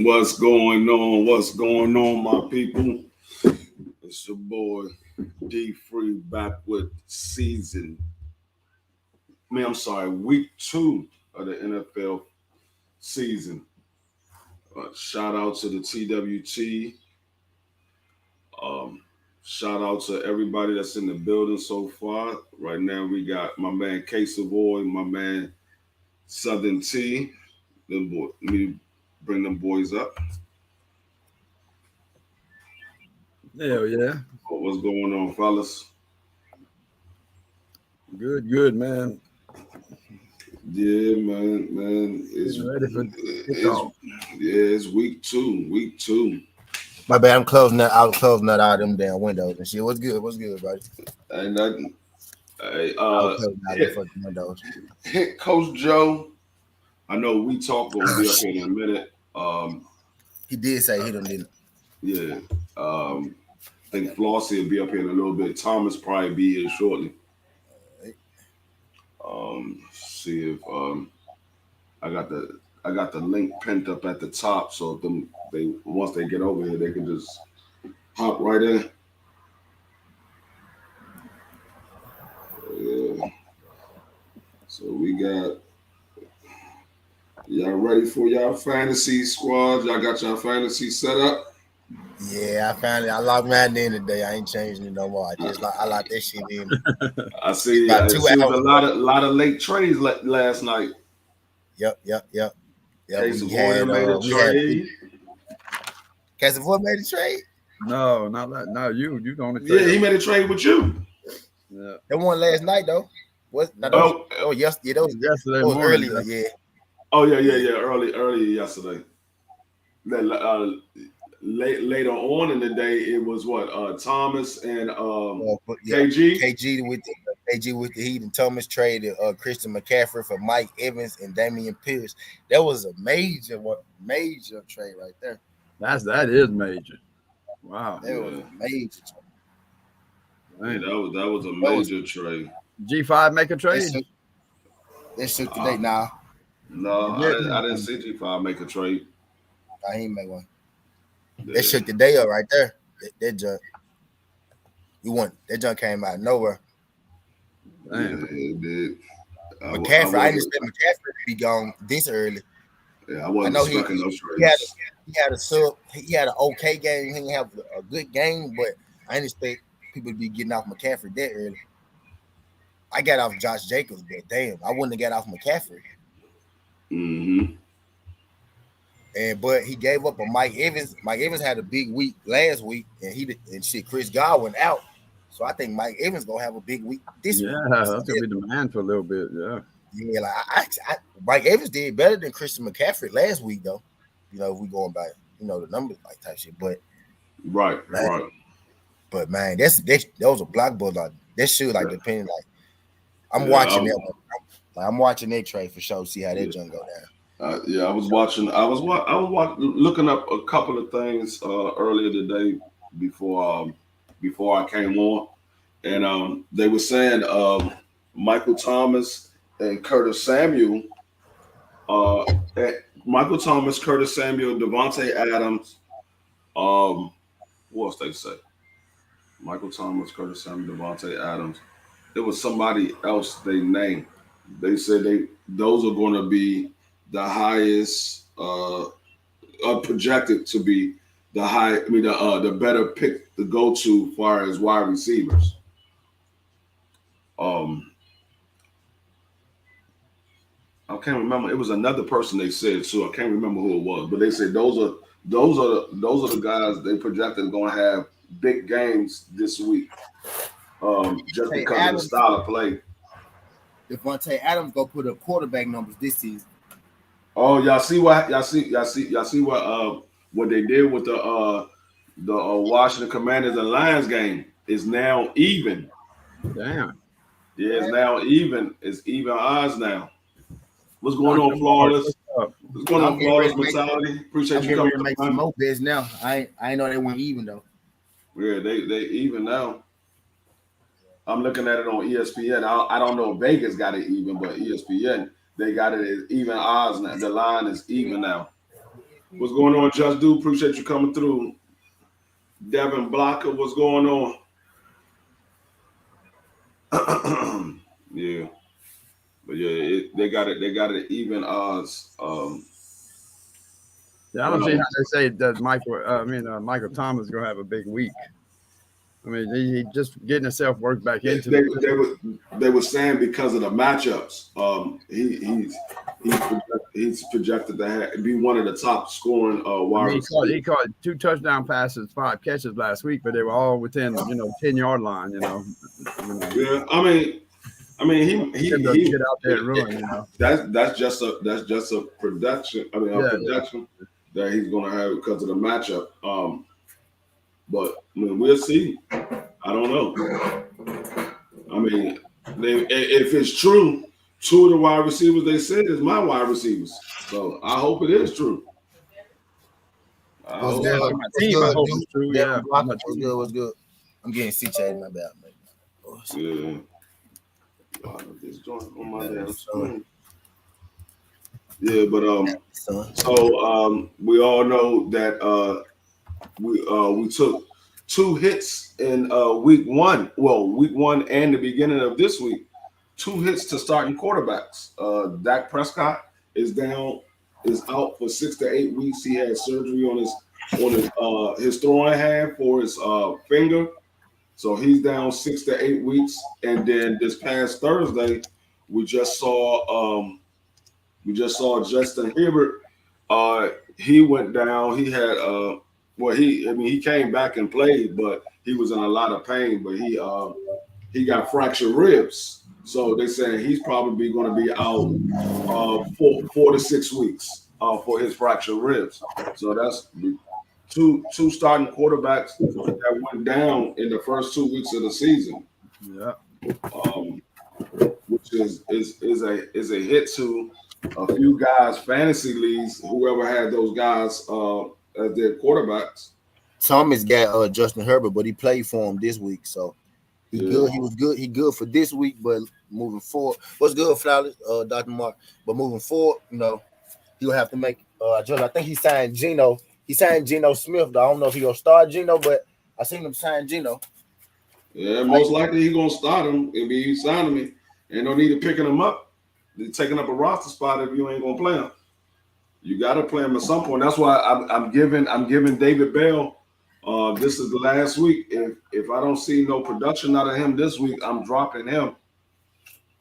What's going on? What's going on, my people? It's your boy D Free back with week two of the NFL season. Shout out to the TWT. Um, Shout out to everybody that's in the building so far. Right now, we got my man K Savoy, my man Southern T. Let me bring them boys up. Hell yeah. What's going on, fellas? Good, man. Yeah, man. Ready for kickoff. It's week two. Week two. My bad. I'm closing that. I was closing that out of them damn windows and shit. What's good, buddy? And nothing. Hey, I was closing out them fucking windows. Coach Joe. I know we talked, but we'll be up here in a minute. He did say he didn't. Yeah. I think Flossie will be up here in a little bit. Thomas probably be here shortly. See if I got the link pinned up at the top, so they once they get over here, they can just hop right in. Yeah. So we got y'all ready for y'all fantasy squad? Y'all got y'all fantasy set up? Yeah, I logged mine in today. I ain't changing it no more. I locked that shit in. I see a lot of late trades last night. Yep. Casey Boyer made a trade. Casey Boyer made a trade? No, not that. No, you going to trade. Yeah, he made a trade with you. Yeah. That one last night though. Yesterday. That was yesterday morning. Earlier, yeah. Oh yeah. Earlier yesterday. Later on in the day, it was what Thomas and KG. KG with the Heat, and Thomas traded Christian McCaffrey for Mike Evans and Damian Pierce. That was a major trade right there. That is major. Wow, that was a major trade. Yeah, that was a major trade. G5 make a trade. That shook today now. No, I didn't see G5 make a trade. I ain't make one. Yeah. That shook the day up right there. That junk. That junk came out of nowhere. Damn. Yeah, it did. McCaffrey, I didn't expect McCaffrey to be gone this early. Yeah, I wasn't expecting those trades. He had an okay game. He didn't have a good game, but I didn't expect people to be getting off McCaffrey that early. I got off Josh Jacobs, but damn, I wouldn't have got off McCaffrey. Mm-hmm. But he gave up on Mike Evans. Mike Evans had a big week last week, and Chris Godwin out. So I think Mike Evans gonna have a big week this week. Yeah, that's gonna be the man for a little bit. Yeah. Yeah, like Mike Evans did better than Christian McCaffrey last week, though. You know, if we going by the numbers like type shit. But right. But man, that was a blockbuster. That shit depending I'm watching that one. I'm watching that trade for sure. See how that junk go down. I was watching. I was looking up a couple of things earlier today before I came on, and they were saying Michael Thomas and Curtis Samuel. Michael Thomas, Curtis Samuel, Devontae Adams. What else they say? Michael Thomas, Curtis Samuel, Devontae Adams. It was somebody else they named. They said those are going to be the highest projected to be the better pick to go to as far as wide receivers. I can't remember. It was another person they said, so I can't remember who it was, but they said those are the guys they projected going to have big games this week. Just because of the style of play. Devontae Adams go put up quarterback numbers this season. Oh, y'all see what they did with the Washington Commanders and Lions game is now even. Damn. Yeah, it's now even. It's even odds now. What's going on, Florida? What's going on, Florida's mentality? Appreciate you coming. To make some more bets now. I know they went even though. Yeah, they even now. I'm looking at it on ESPN. I don't know if Vegas got it even, but ESPN they got it as even odds now. The line is even now. What's going on, Just Do? Appreciate you coming through. Devin Blocker, what's going on? Yeah, but yeah, they got it. They got it even odds. Yeah, I don't see how they say that Michael Thomas is gonna have a big week. I mean, he just getting himself worked back into they were saying because of the matchups. He's projected to be one of the top scoring wide receivers. He caught 2 touchdown passes, 5 catches last week, but they were all within 10-yard line. Yeah, I mean he get out there and run. That's just a production. I mean, projection that he's going to have because of the matchup. But we'll see. I don't know. I mean, if it's true, 2 of the wide receivers they said is my wide receivers. So I hope it is true. I hope it's true. Yeah, what's good? I'm getting C-Chat in my bad, man. Yeah. This joint on my damn screen. Yeah, but so we all know that we took 2 hits in week 1. Well, week 1 and the beginning of this week, 2 hits to starting quarterbacks. Dak Prescott is out for 6 to 8 weeks. He had surgery on his throwing hand for his finger, so he's down 6 to 8 weeks. And then this past Thursday, we just saw Justin Herbert. He went down. He had he came back and played, but he was in a lot of pain. But he got fractured ribs, so they saying he's probably going to be out 4 to 6 weeks for his fractured ribs. So that's two starting quarterbacks that went down in the first 2 weeks of the season. Yeah, which is a hit to a few guys fantasy leagues. Whoever had those guys as their quarterbacks. Thomas got Justin Herbert, but he played for him this week, so he good. He was good. He good for this week, but moving forward, what's good, Flowers, Dr. Mark? But moving forward, he'll have to make adjustments. I think he signed Geno. He signed Geno Smith, though. I don't know if he's gonna start Geno, but I seen him sign Geno. Yeah, most likely he's gonna start him if he signed him. Ain't no need of picking him up. They're taking up a roster spot if you ain't gonna play him. You got to play him at some point. That's why I'm giving David Bell. This is the last week. If I don't see no production out of him this week, I'm dropping him.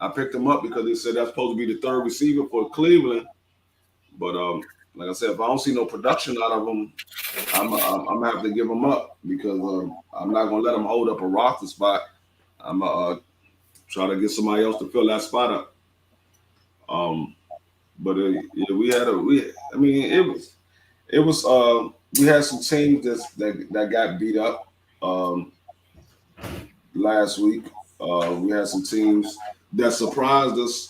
I picked him up because they said that's supposed to be the 3rd receiver for Cleveland. But like I said, if I don't see no production out of him, I'm gonna have to give him up because I'm not gonna let him hold up a roster spot. I'm gonna try to get somebody else to fill that spot up. But we had some teams that got beat up last week. We had some teams that surprised us.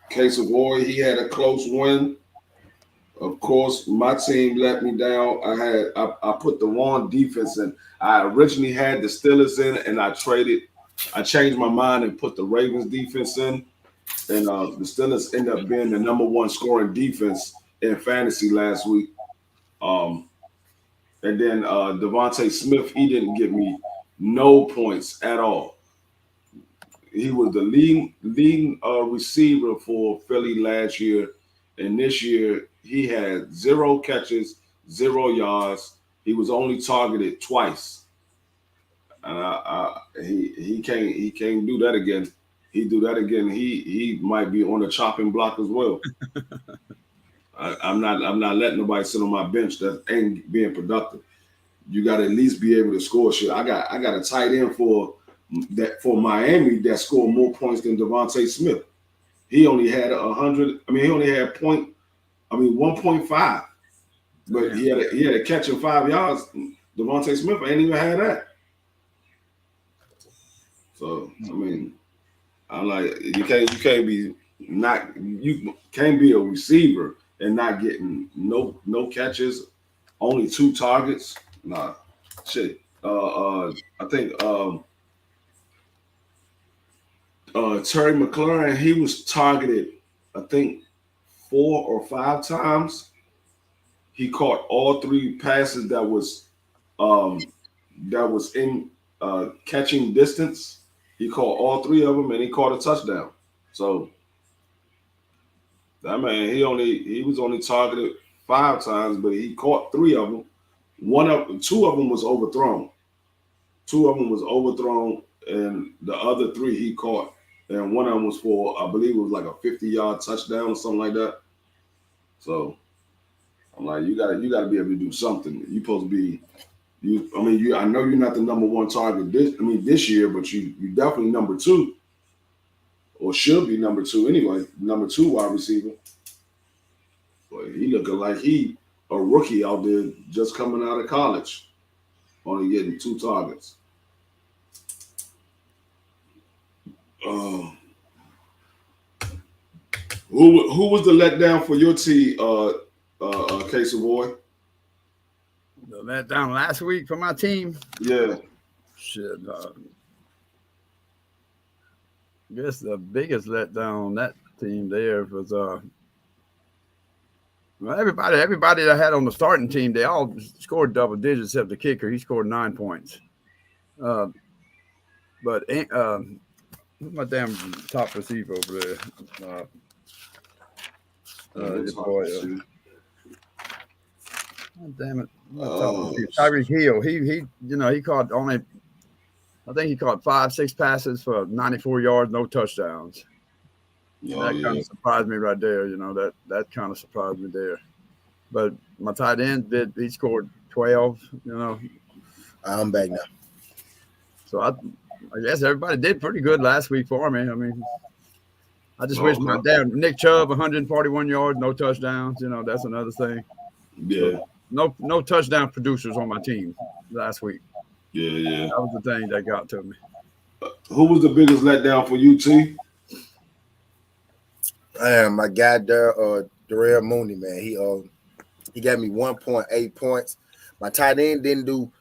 Case of Roy, he had a close win. Of course, my team let me down. I put the wrong defense in. I originally had the Steelers in, and I changed my mind and put the Ravens defense in. And the Steelers end up being the #1 scoring defense in fantasy last week. And then Devontae Smith, he didn't give me no points at all. He was the leading receiver for Philly last year. And this year, he had 0 catches, 0 yards. He was only targeted twice. And he can't do that again. He do that again, he might be on the chopping block as well. I'm not letting nobody sit on my bench that ain't being productive. You got to at least be able to score shit. I got a tight end for Miami that scored more points than Devontae Smith. He only had 100. I mean, he only had 1.5, but he had a catch of 5 yards. Devontae Smith ain't even had that. So I mean, I'm like, you can't be a receiver and not getting no catches, only 2 targets. Nah, shit. I think Terry McLaurin, he was targeted, I think 4 or 5 times. he caught all 3 passes that was in catching distance. He caught all 3 of them, and he caught a touchdown. So that man, he was only targeted 5 times, but he caught 3 of them. 2 of them was overthrown. 2 of them was overthrown, and the other 3 he caught. And one of them was for, I believe it was like a 50-yard touchdown or something like that. So I'm like, you gotta be able to do something. You supposed to be I know you're not the number 1 target this year, but you definitely number 2. Or should be number 2 anyway, number 2 wide receiver. But he looking like he a rookie out there just coming out of college, only getting 2 targets. Who was the letdown for your team, Case Boy? The letdown last week for my team? Yeah. Shit. I guess the biggest letdown on that team there was everybody that I had on the starting team, they all scored double digits except the kicker. He scored 9 points. But my damn top receiver over there. Boy, damn it. Tyreek Hill. He caught only, I think he caught 5-6 passes for 94 yards, no touchdowns. That kind of surprised me right there. That kind of surprised me there. But my tight end he scored 12, I'm back now. So I guess everybody did pretty good last week for me. I just wish my damn Nick Chubb 141 yards, no touchdowns. That's another thing. Yeah. So no touchdown producers on my team last week. Yeah. That was the thing that got to me. Who was the biggest letdown for you, T? My guy there, Darrell Mooney, man. He got me 1.8 points. My tight end didn't do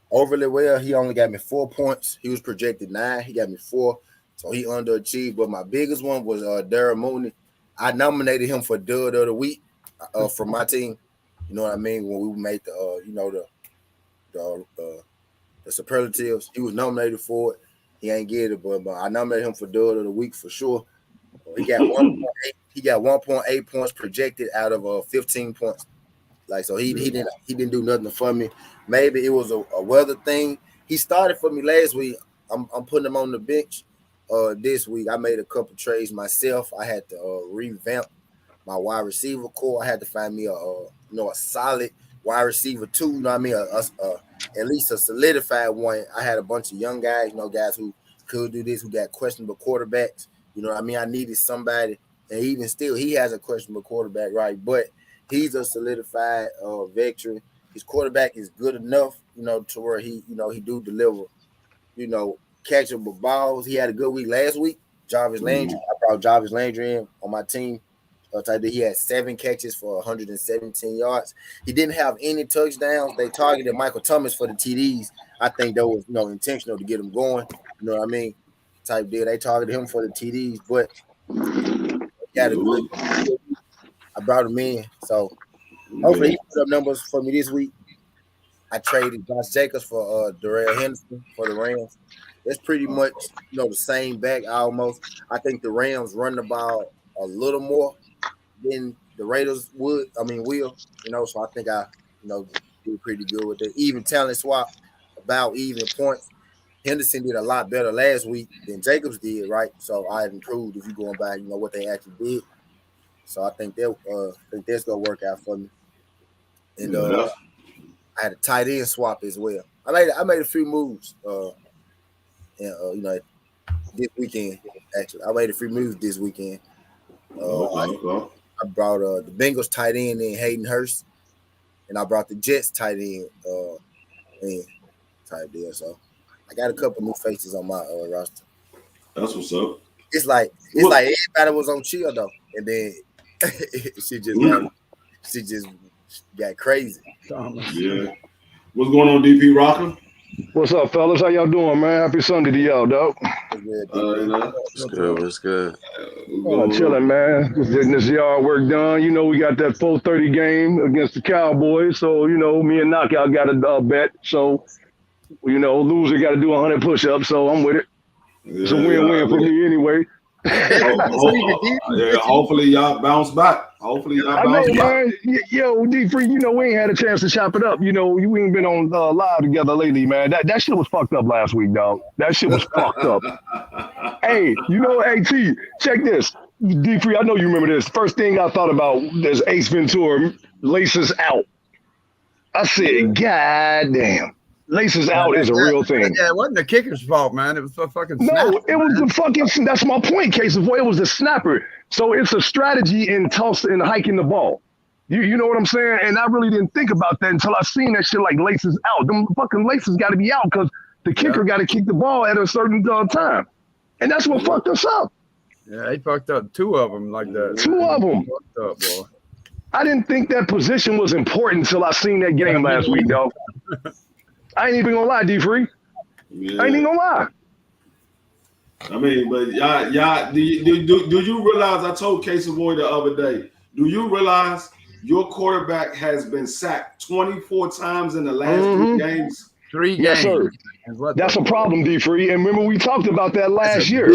overly well. He only got me 4 points. He was projected 9. He got me 4. So he underachieved. But my biggest one was Darrell Mooney. I nominated him for Dud of the Week from my team. You know what I mean? When we made the superlatives, he was nominated for it. He ain't get it, but I nominated him for Dud of the Week for sure. He got 1.8. He got 1.8 points projected out of 15 points. So he didn't do nothing for me. Maybe it was a weather thing. He started for me last week. I'm putting him on the bench. This week I made a couple trades myself. I had to revamp my wide receiver core. I had to find me a solid wide receiver 2. You know what I mean? At least a solidified one. I had a bunch of young guys, guys who could do this, who got questionable quarterbacks. You know what I mean? I needed somebody, and even still, he has a questionable quarterback, right? But he's a solidified veteran. His quarterback is good enough, to where he do deliver, catchable balls. He had a good week last week. Jarvis Landry. I brought Jarvis Landry in on my team. He had 7 catches for 117 yards. He didn't have any touchdowns. They targeted Michael Thomas for the TDs. I think that was intentional to get him going. You know what I mean? Type deal. They targeted him for the TDs, but he had a good. I brought him in, so hopefully he put up numbers for me this week. I traded Josh Jacobs for Darrell Henderson for the Rams. That's pretty much the same back almost. I think the Rams run the ball a little more than the Raiders will. So I think I did pretty good with it. Even talent swap, about even points. Henderson did a lot better last week than Jacobs did, right? So I improved if you going by, what they actually did. So I think that's gonna work out for me. And I had a tight end swap as well. I made a few moves. This weekend actually, I made a few moves this weekend. I brought the Bengals tight end in Hayden Hurst, and I brought the Jets tight end in type deal. So I got a couple new faces on my roster. That's what's up. It's like everybody was on chill though, and then she just got crazy. Yeah. What's going on, DP Rocker? What's up, fellas? How y'all doing, man? Happy Sunday to y'all, dog. What's good? What's good? Chilling, man. Just getting this yard work done. You know, we got that 4:30 game against the Cowboys. So, you know, me and Knockout got a bet. So, you know, loser got to do 100 push-ups. So I'm with it. It's a win-win for me anyway. Hopefully y'all bounce back. Man. Yo, D3, you know, we ain't had a chance to chop it up. You know, we ain't been on live together lately, man. That shit was fucked up last week, dog. That shit was fucked up. Hey, you know, AT, check this. D3, I know you remember this. First thing I thought about is Ace Ventura, laces out. I said, God damn. Laces out is a real thing. Yeah, it wasn't the kicker's fault, man. It was the fucking snapper. No, it was the fucking, that's my point, Case of Boy. It was the snapper. So it's a strategy in toss and hiking the ball. You know what I'm saying? And I really didn't think about that until I seen that shit like laces out. Them fucking laces got to be out because the kicker got to kick the ball at a certain time. And that's what fucked us up. Yeah, he fucked up 2 of them like that. 2 of them. Fucked up, boy. I didn't think that position was important until I seen that game last week, dog. I ain't even gonna lie, D3. Yeah. I ain't even gonna lie. I mean, but y'all, do you realize? I told Casey Boy the other day. Do you realize your quarterback has been sacked 24 times in the last 3 games? 3 games. Yes, sir. That's a problem, D3. And remember, we talked about that last year.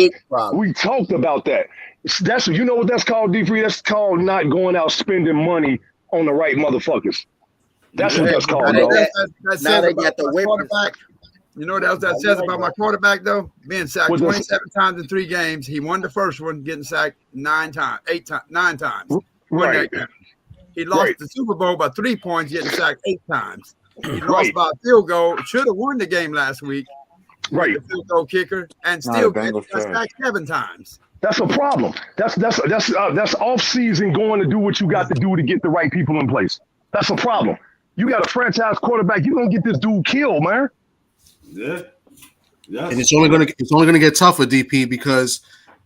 We talked about that. That's, you know what that's called, D3? That's called not going out spending money on the right motherfuckers. That's what that's called, dog. Now they got the quarterback. You know what else that says about my quarterback, though? Being sacked 27 times in 3 games. He won the first one, getting sacked 9 times. Right. He lost the Super Bowl by 3 points, getting sacked 8 times. He lost by a field goal. Should have won the game last week. Right. The field goal kicker, and still getting sacked 7 times. That's a problem. That's off season going to do what you got to do to get the right people in place. That's a problem. You got a franchise quarterback. You gonna get this dude killed, man. Yeah. Yes. And it's only gonna get tougher, DP, because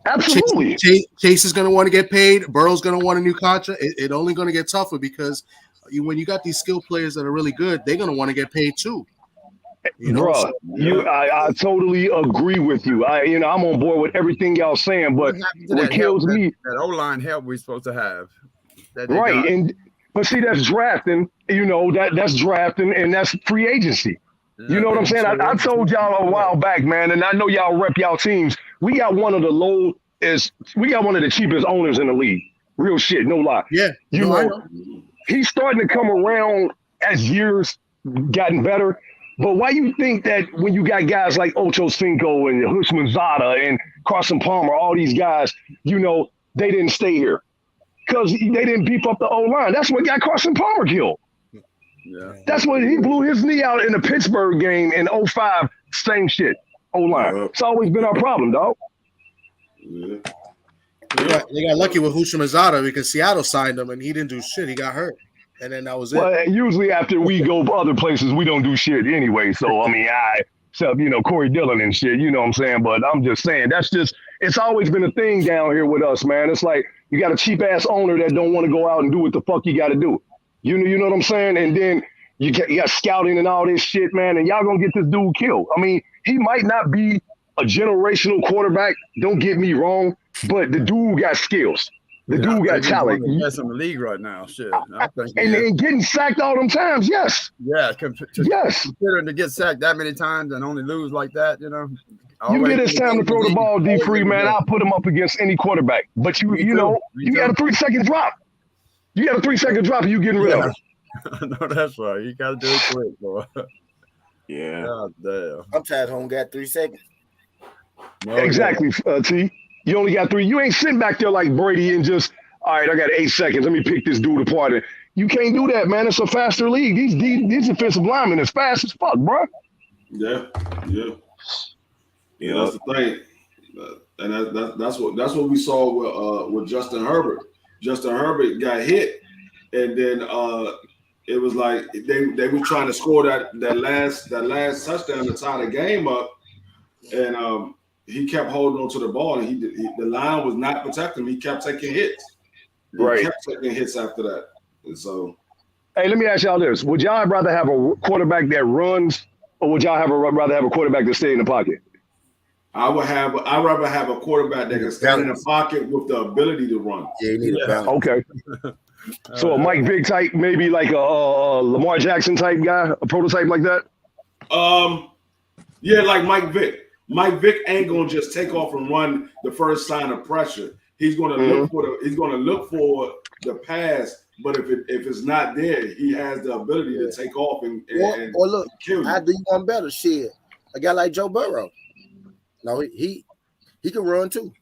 absolutely Chase is gonna want to get paid. Burrow's gonna want a new contract. It only gonna get tougher because when you got these skilled players that are really good, they're gonna want to get paid too. You know, bro, I totally agree with you. I'm on board with everything y'all saying, but what kills me that O-line help we're supposed to have. Right, but see, that's drafting. You know that's drafting, and that's free agency. You know what I'm saying? I told y'all a while back, man, and I know y'all rep y'all teams. We got one of the cheapest owners in the league. Real shit, no lie. Yeah, you know, he's starting to come around as years gotten better. But why you think that when you got guys like Ocho Cinco and Houshmandzadeh and Carson Palmer, all these guys, you know, they didn't stay here? Because they didn't beef up the O-line. That's what got Carson Palmer killed. Yeah. That's when he blew his knee out in the Pittsburgh game in 2005. Same shit. O-line. It's always been our problem, dog. Yeah. They got lucky with Houshmandzadeh because Seattle signed him and he didn't do shit. He got hurt. And then that was it. Well, usually after we go other places, we don't do shit anyway. So, I mean, except, you know, Corey Dillon and shit, you know what I'm saying? But I'm just saying, it's always been a thing down here with us, man. It's like you got a cheap-ass owner that don't want to go out and do what the fuck you got to do. You know what I'm saying? And then you got scouting and all this shit, man, and y'all going to get this dude killed. I mean, he might not be a generational quarterback, don't get me wrong, but the dude got skills. The dude got talent. He's in the league right now. Shit. And getting sacked all them times, yes. Yeah. Yes. Considering to get sacked that many times and only lose like that, you know. You get his time to throw the ball, D3, man. I'll put him up against any quarterback. But you got a 3-second drop. You got a 3-second drop and you getting rid of him. No, that's right. You got to do it quick, boy. Yeah. God damn. I'm tired home got 3 seconds. No, exactly, T. You only got 3. You ain't sitting back there like Brady and just, all right, I got 8 seconds. Let me pick this dude apart. You can't do that, man. It's a faster league. These defensive linemen is fast as fuck, bro. Yeah. That's the thing, and that's what we saw with Justin Herbert. Justin Herbert got hit, and then it was like they were trying to score that last touchdown to tie the game up, and he kept holding on to the ball, and the line was not protecting him. He kept taking hits. He kept taking hits after that, and so. Hey, let me ask y'all this: would y'all rather have a quarterback that runs, or would y'all rather have a quarterback that stay in the pocket? I'd rather have a quarterback that can stand in the pocket with the ability to run. Yeah, you need a balance. Okay. So a Mike Vick type, maybe like a Lamar Jackson type guy, a prototype like that. Yeah, like Mike Vick. Mike Vick ain't gonna just take off and run the first sign of pressure. He's gonna look for the pass, but if it's not there, he has the ability to take off and or look, kill you. I do one better. Shit, a guy like Joe Burrow. No, he can run too.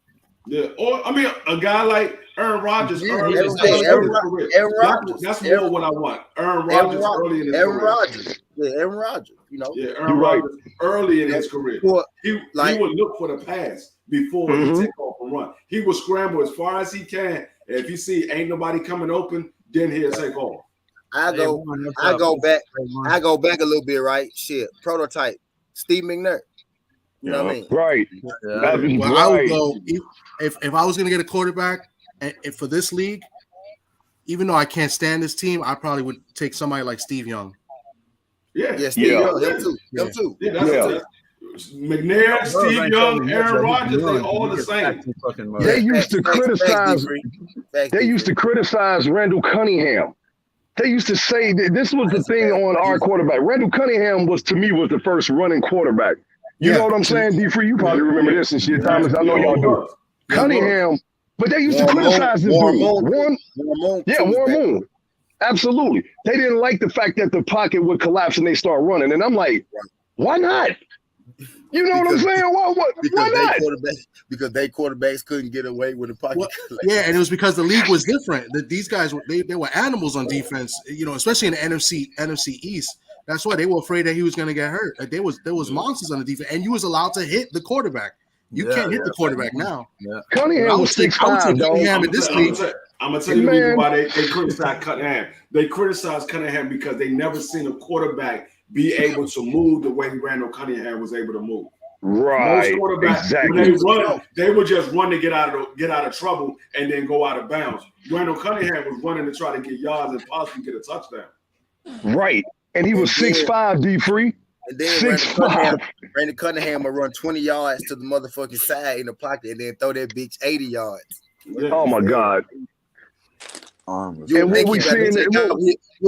Yeah, or I mean, a guy like Aaron Rodgers early in his career. That's more what I want. Aaron Rodgers early in his career. Aaron Rodgers. You know, Aaron Rodgers early in his career. He would look for the pass before he take off and run. He would scramble as far as he can. And if he see ain't nobody coming open, then he'll take off. I go back a little bit, right? Shit, prototype, Steve McNair. You know what I mean? Right. Well, I would go if I was gonna get a quarterback and for this league, even though I can't stand this team, I probably would take somebody like Steve Young. Steve Young, him too. McNair, Steve Young, Aaron Rodgers, they all the same. They used to criticize. They used to criticize Randall Cunningham. They used to say that this was the thing on our quarterback. Randall Cunningham was the first running quarterback. You know what I'm saying, D-Free? You probably remember this and shit, Thomas. I know y'all do. Cunningham, but they used to criticize this dude. Warren Moon. Absolutely. They didn't like the fact that the pocket would collapse and they start running. And I'm like, why not? You know what I'm saying? Why not? Because they quarterbacks couldn't get away with the pocket. Yeah, and it was because the league was different. That these guys they were animals on defense, you know, especially in the NFC East. That's why they were afraid that he was going to get hurt. Like there was monsters on the defense, and you was allowed to hit the quarterback. You can't hit the quarterback now. Yeah. Cunningham was 6'5", Cunningham in this league. I'm gonna tell you the reason why they criticize Cunningham. They criticize Cunningham because they never seen a quarterback be able to move the way Randall Cunningham was able to move. Right. Most quarterbacks, when they run, they would just run to get out of trouble and then go out of bounds. Randall Cunningham was running to try to get yards and possibly get a touchdown. Right. And he was 6'5", D-Free. And then Brandon Cunningham will run 20 yards to the motherfucking side in the pocket and then throw that bitch 80 yards. Yeah. Oh my God. You'll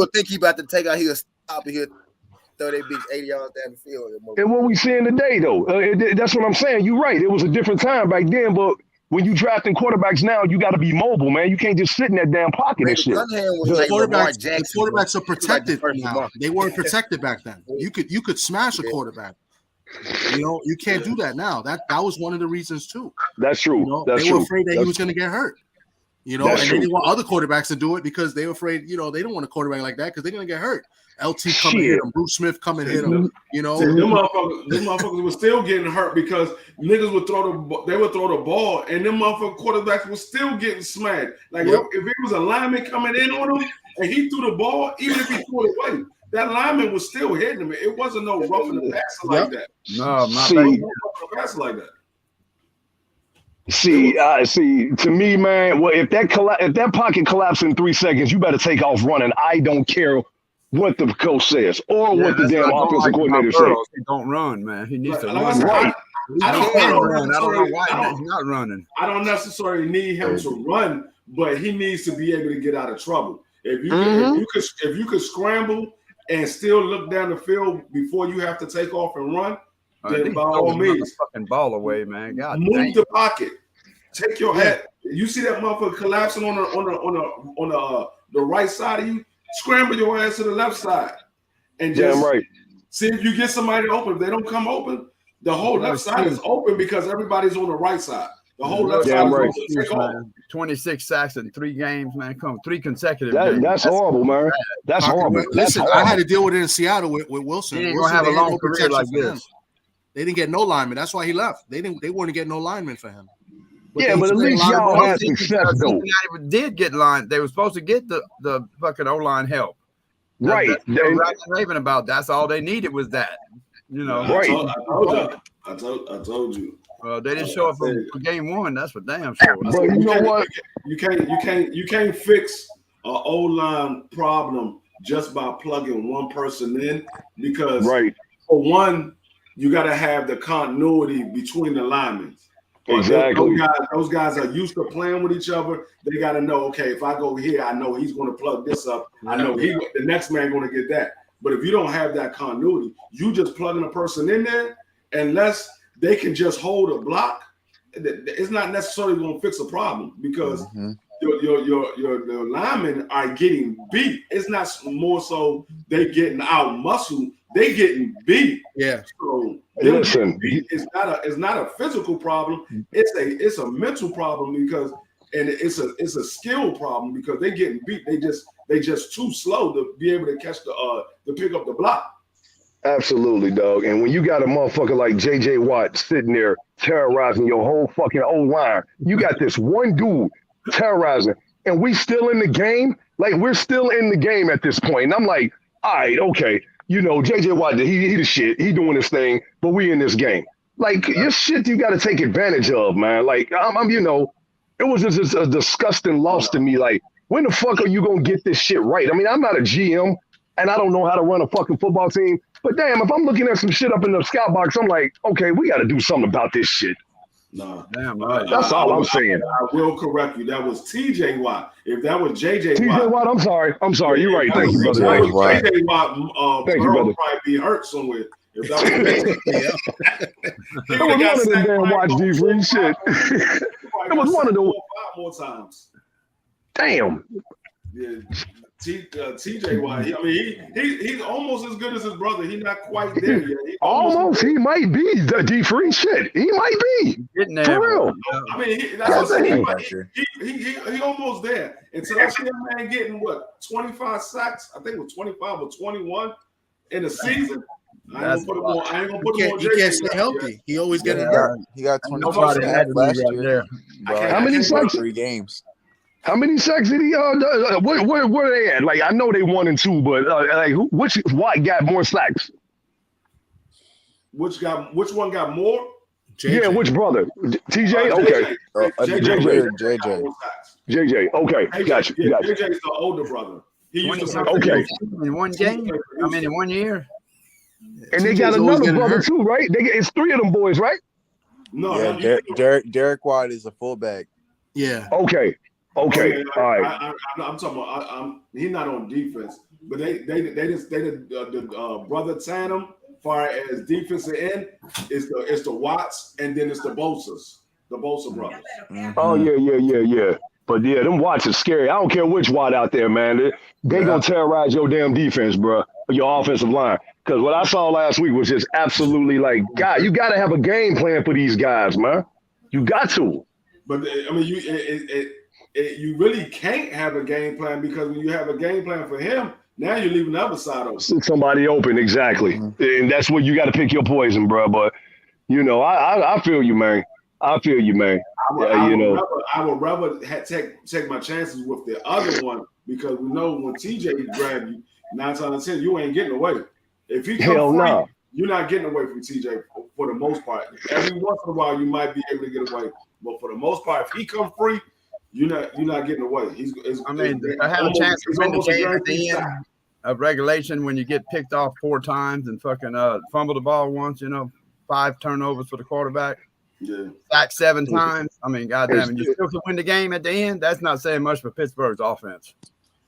think he about to take out, he'll stop and he'll throw that bitch 80 yards down the field. And what we seeing today, though, that's what I'm saying. You're right. It was a different time back then, but when you drafting quarterbacks now, you got to be mobile, man. You can't just sit in that damn pocket and shit. The quarterbacks are protected now. They weren't protected back then. You could smash a quarterback. You know, you can't do that now. That was one of the reasons too. That's true. You know, they were afraid that he was going to get hurt. You know, and they didn't want other quarterbacks to do it because they were afraid. You know, they don't want a quarterback like that because they're going to get hurt. LT come and hit him. Bruce Smith come and hit him. You know, them motherfuckers were still getting hurt because niggas would throw the ball, and them motherfucking quarterbacks were still getting smacked. Like if it was a lineman coming in on him and he threw the ball, even if he threw it away, that lineman was still hitting him. It wasn't no roughing the passer like that. No, not passer like that. See. To me, man, well, if that pocket collapses in 3 seconds, you better take off running. I don't care what the coach says or what the damn offensive coordinator says. He don't run, man. He needs to run. Right. I don't know why he's not running. I don't necessarily need him to run, but he needs to be able to get out of trouble. If you could scramble and still look down the field before you have to take off and run, then by all means, fucking ball away, man. God, move the pocket. Take your head. You see that motherfucker collapsing on the right side of you. Scramble your ass to the left side and just see if you get somebody open. If they don't come open, the whole left side is open because everybody's on the right side. The whole left side is open. 26 sacks in 3 games, man. 3 consecutive games. That's horrible, man. That's horrible. Listen, I had to deal with it in Seattle with Wilson. He ain't gonna have a long career like this. They didn't get no lineman. That's why he left. They wouldn't get no lineman for him. But at least y'all had success, though. Did get line. They were supposed to get the fucking O-line help. Right. They were raving about. That's all they needed was that. You know. Right. I told you. They didn't show up for game 1. That's for damn sure. Bro, you know what? You can't fix an O-line problem just by plugging one person in because for one, you got to have the continuity between the linemen. Exactly. Those guys are used to playing with each other. They got to know, okay, if I go here, I know he's going to plug this up. I know the next man going to get that. But if you don't have that continuity, you just plugging a person in there, unless they can just hold a block, it's not necessarily going to fix a problem because your linemen are getting beat. It's not more so they getting out muscle, they getting beat. Yeah. So listen, it's not a physical problem. It's a mental problem because it's a skill problem because they getting beat. They just too slow to be able to catch to pick up the block. Absolutely, dog. And when you got a motherfucker like J.J. Watt sitting there terrorizing your whole fucking O-line, you got this one dude terrorizing, and we still in the game? Like, we're still in the game at this point. And I'm like, all right, okay. You know, J.J. Watt, he the shit. He doing his thing, but we in this game. Like, your shit you got to take advantage of, man. Like, I'm you know, it was just a disgusting loss to me. Like, when the fuck are you going to get this shit right? I mean, I'm not a GM, and I don't know how to run a fucking football team. But damn, if I'm looking at some shit up in the scout box, I'm like, okay, we got to do something about this shit. No, damn right. That's all I'm saying. I will correct you. That was T.J. Watt. If that was J.J. T.J. Watt, I'm sorry. You're right. Thank you, brother. J.J. Watt, Thank you, brother. Probably be hurt somewhere. If that was It was one of them damn watch defense shit. It was one of them. 5 more times. Damn. Yeah. T.J. Watt. He's almost as good as his brother. He's not quite there yet. Almost. He might be the D3 shit. He might be. Getting there. For real. I mean, that's what I'm saying. He almost there. Until I see a man getting 25 sacks. I think it was 25 or 21 in a season. I ain't gonna put him on. He can't stay healthy. He always getting hurt. He got 25 sacks last year. How many sacks? 3 games. How many sacks did he? Where are they at? Like, I know they 1 and 2, but like, which Watt got more sacks? Which one got more? JJ. Yeah, which brother? TJ? Okay. JJ. Okay. Gotcha. Yeah, JJ's the older brother. He used to okay. In one game? I mean, in 1 year? And they got another brother too, right? It's 3 of them boys, right? No. Yeah, Derek Watt is a fullback. Yeah. Okay. All right. I'm talking about. He's not on defense, but they the brother tandem, far as defensive end, is the Watts, and then it's the Bosa's, the Bosa brothers. Mm-hmm. Oh yeah. But yeah, them Watts are scary. I don't care which Watt out there, man. They gonna terrorize your damn defense, bro, your offensive line. Because what I saw last week was just absolutely like, God, you got to have a game plan for these guys, man. You got to. But I mean, you really can't have a game plan because when you have a game plan for him, now you're leaving the other side open. Somebody open, exactly. And that's where you got to pick your poison, bro. But, you know, I feel you, man. I would rather take my chances with the other one because we know when TJ grab you, 9 times out of 10, you ain't getting away. If he come free, you're not getting away from TJ for the most part. Every once in a while, you might be able to get away. But for the most part, if he come free, you're not getting away. I have a chance to win the game at the end of regulation when you get picked off 4 times and fucking fumble the ball once, 5 turnovers for the quarterback. Yeah. Sack 7 times. I mean, goddamn, and you still can win the game at the end. That's not saying much for Pittsburgh's offense.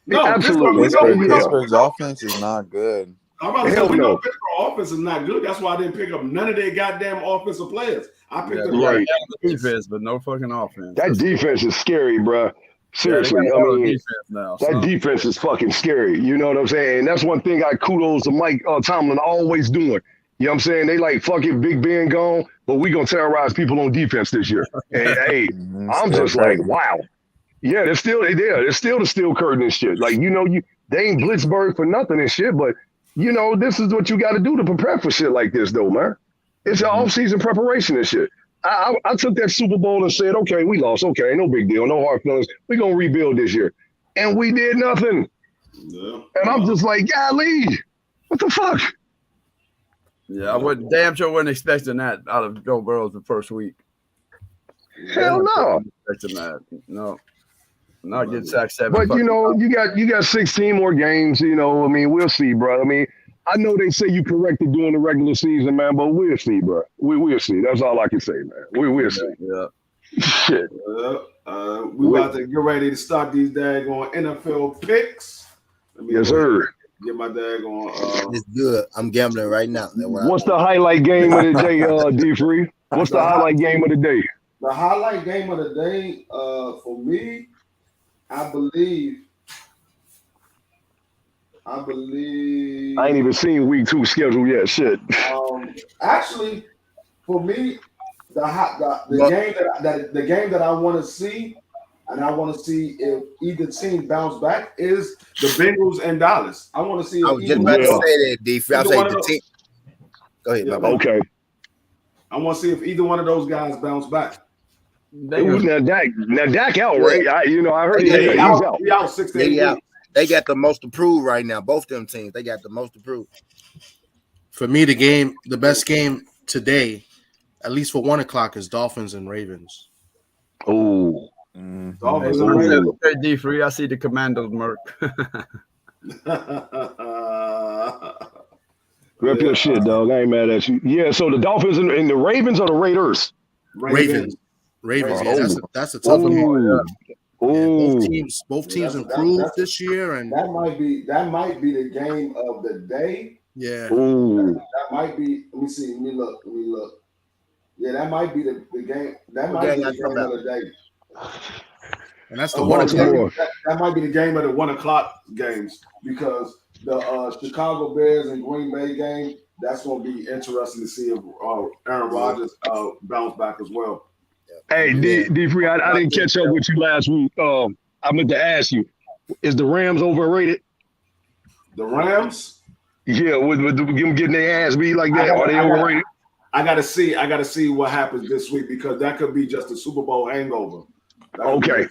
No, absolutely. Pittsburgh's offense is not good. I'm about to say we know Pittsburgh offense is not good. That's why I didn't pick up none of their goddamn offensive players. I picked up right defense, but no fucking offense. That defense is scary, bro. Seriously, that defense is fucking scary. You know what I'm saying? And that's one thing I kudos to Mike Tomlin always doing. You know what I'm saying? They like, fuck it, Big Ben gone, but we gonna terrorize people on defense this year. And hey, I'm just like, wow. Yeah, they're still there. It's still the steel curtain and shit. Like, they ain't Blitzburg for nothing and shit, but this is what you got to do to prepare for shit like this, though, man. It's an off-season preparation and shit. I took that Super Bowl and said, okay, we lost. Okay, no big deal. No hard feelings. We're going to rebuild this year. And we did nothing. Yeah. And I'm just like, golly, what the fuck? Yeah, I damn sure wasn't expecting that out of Joe Burrow the first week. Hell no. Expecting that. No. Not get sacked 7. But, you got 16 more games, we'll see, bro. I mean, I know they say you corrected during the regular season, man, but we'll see, bro. We'll see. That's all I can say, man. We'll see. Yeah. Shit. We about to get ready to start these daggone NFL picks. Yes, sir. Get my daggone. It's good. I'm gambling right now. What's the highlight game of the day, D-Free? What's the highlight game of the day? The highlight game of the day, for me, I believe. I ain't even seen week 2 schedule yet. Shit. Actually, for me, the game that I want to see, and I want to see if either team bounce back, is the Bengals and Dallas. I want to see. I was just about to say that, D. I was saying the team. Go ahead. Yeah, okay. I want to see if either one of those guys bounce back. Now Dak out, right? I heard he's out. He out 6 to 8 weeks. They got the most approved right now. Both them teams, they got the most approved. For me, the best game today, at least for 1 o'clock, is Dolphins and Ravens. Oh. Dolphins and Ravens. Okay, D-Free, I see the Commandos mark. Rep your shit, dog. I ain't mad at you. Yeah, so the Dolphins and the Ravens or the Raiders? Ravens. Yeah, that's a tough one. Both teams improved this year, and that might be the game of the day. Yeah. That might be. Let me see. Let me look. Yeah, that might be the game. That might be the game of the day. And that's the 1 o'clock. That might be the game of the 1 o'clock games, because the Chicago Bears and Green Bay game, that's going to be interesting to see if Aaron Rodgers bounce back as well. Hey, D-Free, I didn't catch up with you last week. I meant to ask you, is the Rams overrated? The Rams? Yeah, with them getting their ass beat like that, are they overrated? I gotta see what happens this week, because that could be just a Super Bowl hangover. Okay.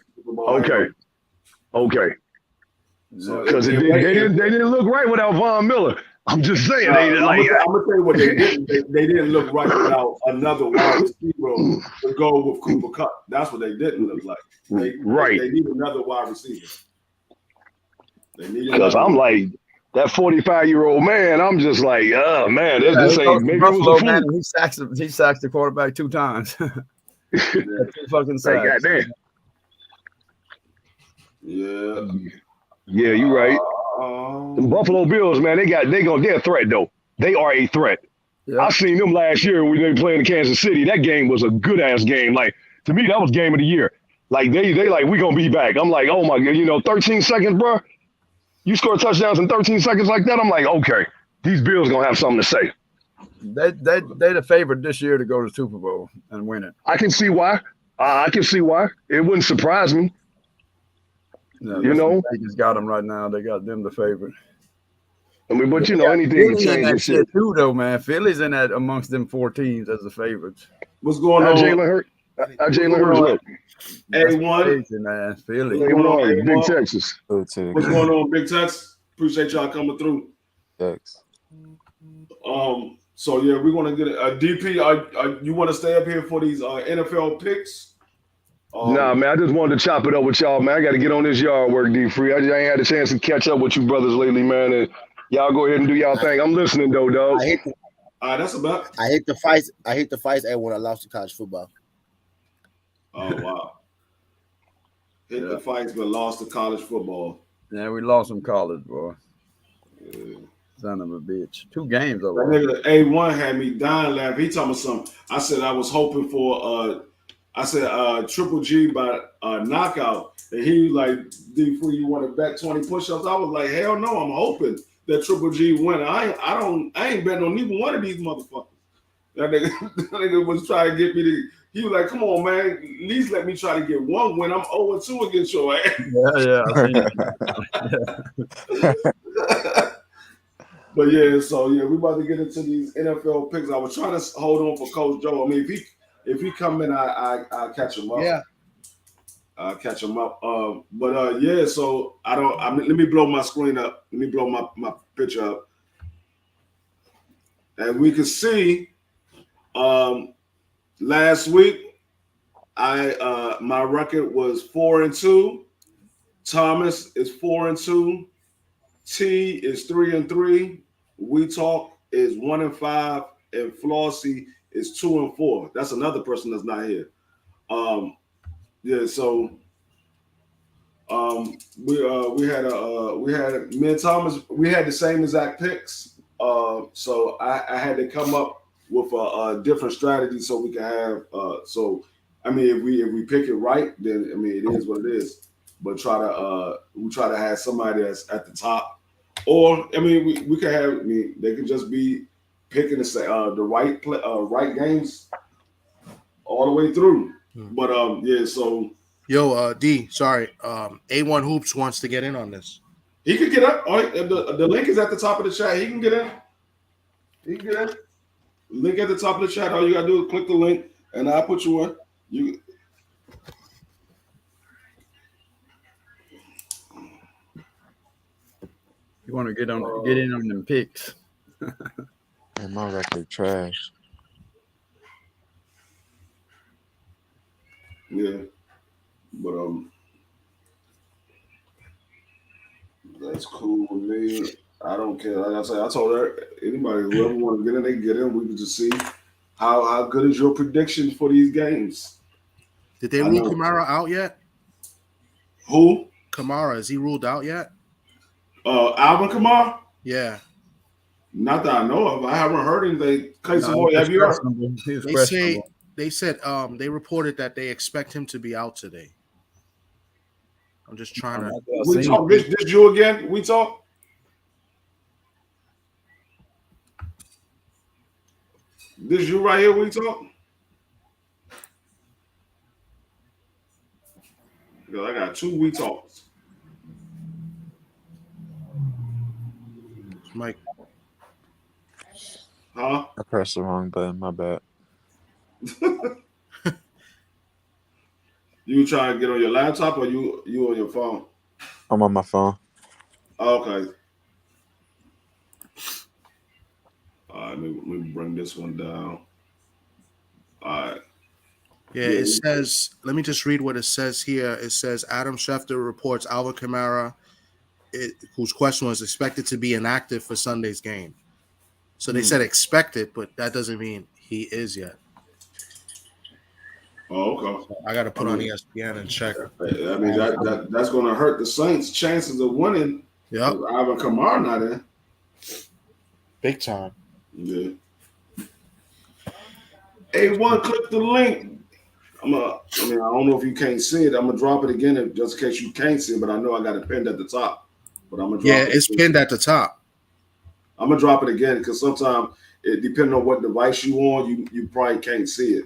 Because they didn't look right without Von Miller. I'm just saying. I'm gonna tell you what they didn't. They didn't look right without another wide receiver to go with Cooper Kupp. That's what they didn't look like. They need another wide receiver. Because I'm like, that 45-year-old man, I'm just like, oh man, this ain't maybe Buffalo, it was a man, he sacks the quarterback 2 times. 2 fucking sacks. Yeah, you're right. The Buffalo Bills, man, they're a threat though. They are a threat. Yeah. I seen them last year when they were playing in Kansas City. That game was a good ass game. Like, to me, that was game of the year. Like they like, we gonna be back. I'm like, oh my god, 13 seconds, bro. You score touchdowns in 13 seconds like that. I'm like, okay, these Bills gonna have something to say. They're the favorite this year to go to the Super Bowl and win it. I can see why. It wouldn't surprise me. No, they just got them right now. They got them the favorite. I mean, but anything can change and shit too, though, man. Philly's in that amongst them 4 teams as the favorites. What's going on? Jalen Hurts. Jalen Hurts look. A1, man. Philly. A1, Big Texas. What's going on, Big Tex? Appreciate y'all coming through. Thanks. So yeah, we're gonna get a DP. You want to stay up here for these NFL picks? Nah, man, I just wanted to chop it up with y'all, man. I got to get on this yard work, D-Free. I ain't had a chance to catch up with you brothers lately, man. And y'all go ahead and do y'all thing. I'm listening, though, dog. That's about. I hate the fights. And when I lost to college football. Oh wow! Hit the fights, but lost to college football. Yeah, we lost some college, boy. Yeah. Son of a bitch. 2 games over. That nigga A1 had me dying laughing. He told me something. I said I was hoping for Triple G by knockout, and he was like, D-Free, you want to bet 20 push-ups? I was like, hell no, I'm hoping that Triple G win. I ain't betting on neither one of these motherfuckers. That nigga was trying to get me to. He was like, come on, man, at least let me try to get 1 win. I'm 0-2 against your ass. Yeah. But yeah, so yeah, we about to get into these NFL picks. I was trying to hold on for Coach Joe. I mean, if he come in, I catch him up. Yeah. I'll catch him up. Yeah, so let me blow my screen up. Let me blow my picture up. And we can see last week my record was 4-2. Thomas is 4-2. T is 3-3. We Talk is 1-5, and Flossie is 2-4. That's another person that's not here. Yeah, so we had me and Thomas, we had the same exact picks. So I had to come up with a different strategy so we can have so I mean if we pick it right, then I mean it is what it is. But we try to have somebody that's at the top. Or I mean we could have, I mean they could just be picking the right games all the way through. But yeah, so Yo, D, sorry. A1 Hoops wants to get in on this. he could get up. The link is at the top of the chat. He can get in. He can get in. Link at the top of the chat. All you gotta do is click the link, and I'll put you in. You want to get in on them picks. And my record trash. Yeah, but that's cool with me. I don't care. Like I said, I told her anybody whoever want to get in, they can get in. We can just see how good is your prediction for these games. Did they rule Kamara out yet? Who? Kamara, is he ruled out yet? Alvin Kamara? Yeah. Not that I know of. I haven't heard anything. Have you heard? They said they reported that they expect him to be out today. I'm just trying to. We talk. This you again? We talk. This you right here? We talk. Because I got 2 we talks. Mike. Huh? I pressed the wrong button. My bad. You trying to get on your laptop or you on your phone? I'm on my phone. Okay. All right, let me bring this one down. All right. Yeah, it says, let me just read what it says here. It says Adam Schefter reports Alvin Kamara, whose question was expected to be inactive for Sunday's game. So they said expected, but that doesn't mean he is yet. Oh, okay. So I got to put on ESPN and check. I mean, that's going to hurt the Saints' chances of winning. Yeah. Alvin Kamara not in. Big time. Yeah. A1, click the link. I don't know if you can't see it. I'm gonna drop it again just in case you can't see it, but I know I got it pinned at the top. But I'm gonna drop it. It's pinned at the top. I'm gonna drop it again because sometimes it depending on what device you on, you probably can't see it.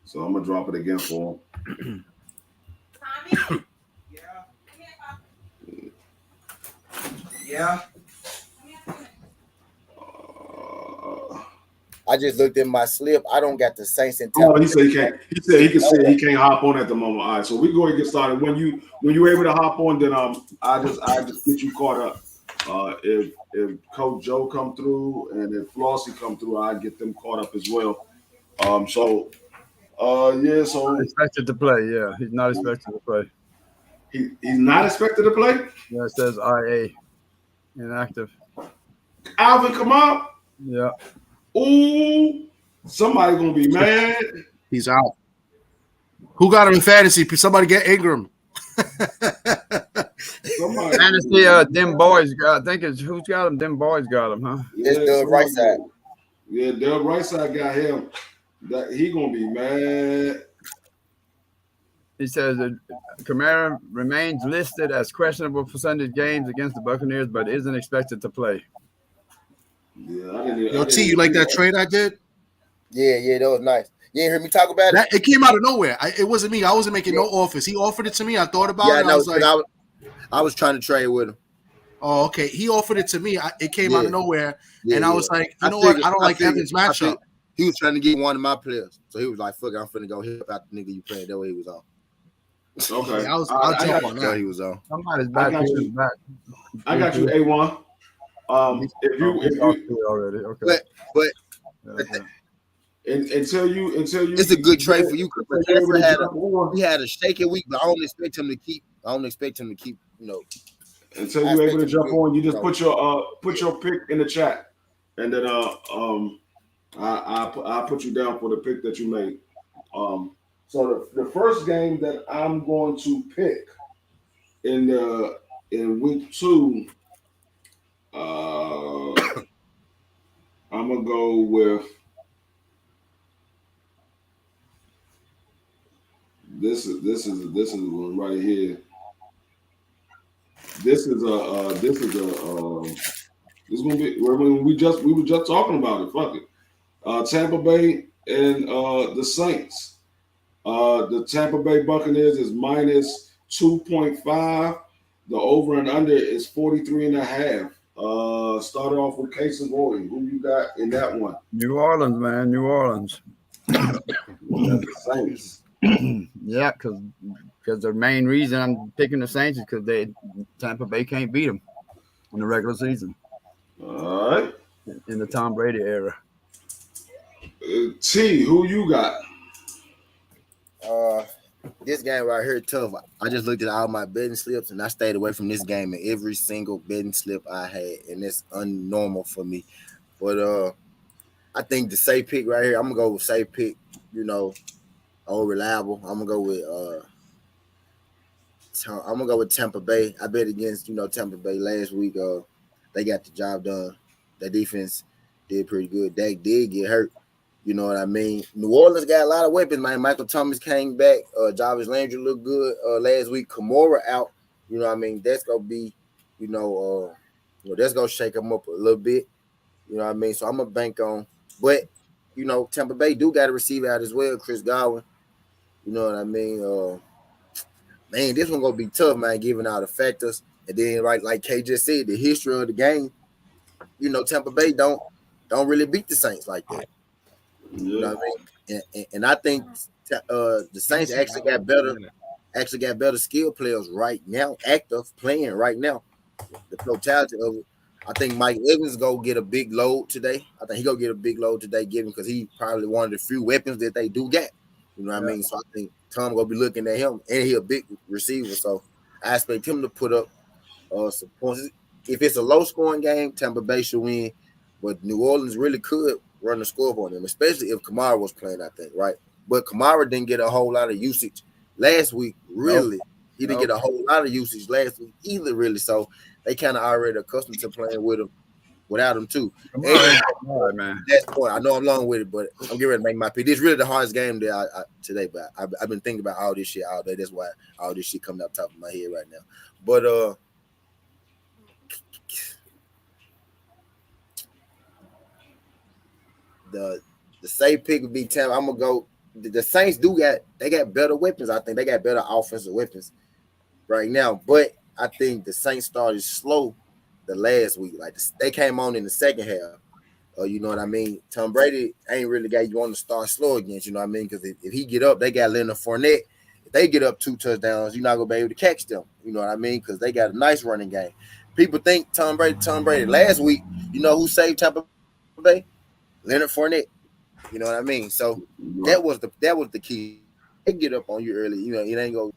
So I'm gonna drop it again for him. Yeah. I just looked in my slip. I don't got the Saints in town. Oh, he said he can't. He said he can say he can't hop on at the moment. All right, so we go and get started. When you're able to hop on, then I just get you caught up. If Coach Joe come through and if Flossie come through, I get them caught up as well. So expected to play. Yeah, he's not expected to play. He's not expected to play. Yeah, it says IA inactive. Alvin Kamara. Yeah. Ooh, somebody gonna be mad. He's out. Who got him in fantasy? Somebody get Ingram. Fantasy, them boys got. I think it's who's got him. Them boys got him, huh? It's the right side. Yeah, the right side got him. That he gonna be mad. He says that Kamara remains listed as questionable for Sunday's games against the Buccaneers, but isn't expected to play. Yeah, Yo, T, you like that trade I did? Yeah, that was nice. You ain't heard me talk about it? It came out of nowhere. It wasn't me. I wasn't making no offers. He offered it to me. I thought about it. I was like, I was trying to trade with him. Oh, okay. He offered it to me. It came out of nowhere, and I was like, you know what? I don't like Evans' matchup. He was trying to get one of my players, so he was like, "Fuck it, I'm finna go hit out the nigga you played." That way he was on. Okay, yeah, I'll jump on that. He was on. Somebody's back. I got you, A1. If you already, okay. But until you, it's a good trade for you because he had a shaky week, but I don't expect him to keep. You know, until I you're expect able to him jump to on, you just go. put your pick in the chat, and then I put you down for the pick that you made. So the first game that I'm going to pick in week 2, I'm gonna go with this is one right here. This is gonna be when we were just talking about it. Fuck it. Tampa Bay and the Saints. The Tampa Bay Buccaneers is minus 2.5. The over and under is 43.5. Started off with Case and Roy. Who you got in that one? New Orleans, man, New Orleans. The Saints. Yeah, because the main reason I'm picking the Saints is because Tampa Bay can't beat them in the regular season. All right. In the Tom Brady era. T, who you got? This game right here tough. I just looked at all my betting slips and I stayed away from this game in every single betting slip I had, and it's unnormal for me. But I think the safe pick right here, I'm gonna go with safe pick. You know, old reliable. I'm gonna go with Tampa Bay. I bet against Tampa Bay last week. They got the job done. The defense did pretty good. Dak did get hurt. You know what I mean? New Orleans got a lot of weapons, man. Michael Thomas came back. Jarvis Landry looked good last week. Kamara out. You know what I mean? That's gonna be, that's gonna shake them up a little bit. You know what I mean? So I'm gonna bank on. But Tampa Bay do got a receiver out as well, Chris Godwin. You know what I mean? Man, this one gonna be tough, man. Giving out the factors, and then right, like Kay just said, the history of the game. Tampa Bay don't really beat the Saints like that. You know what I mean? And I think the Saints actually got better skill players right now, active playing right now. The totality of it. I think Mike Evans go get a big load today. Given because he probably one of the few weapons that they do get. You know what I mean? So I think Tom gonna be looking at him, and he a big receiver, so I expect him to put up some points. If it's a low scoring game, Tampa Bay should win, but New Orleans really could run the score on them, especially if Kamara was playing, I think, right? But Kamara didn't get a whole lot of usage last week, really. He didn't get a whole lot of usage last week either, really. So they kind of already accustomed to playing with him without him, too. Man. That's the point. I know I'm long with it, but I'm getting ready to make my pick. This is really the hardest game that today, but I've been thinking about all this shit all day. That's why all this shit coming up top of my head right now. But the safe pick would be Tampa. I'm gonna go. The Saints they got better weapons. I think they got better offensive weapons right now. But I think the Saints started slow the last week. Like they came on in the second half. You know what I mean? Tom Brady ain't really got you on to start slow against. You know what I mean? Because if he get up, they got Leonard Fournette. If they get up 2 touchdowns, you're not gonna be able to catch them. You know what I mean? Because they got a nice running game. People think Tom Brady. Last week, you know who saved Tampa Bay? Leonard Fournette. You know what I mean? So that was the key. They get up on you early. You know, you ain't gonna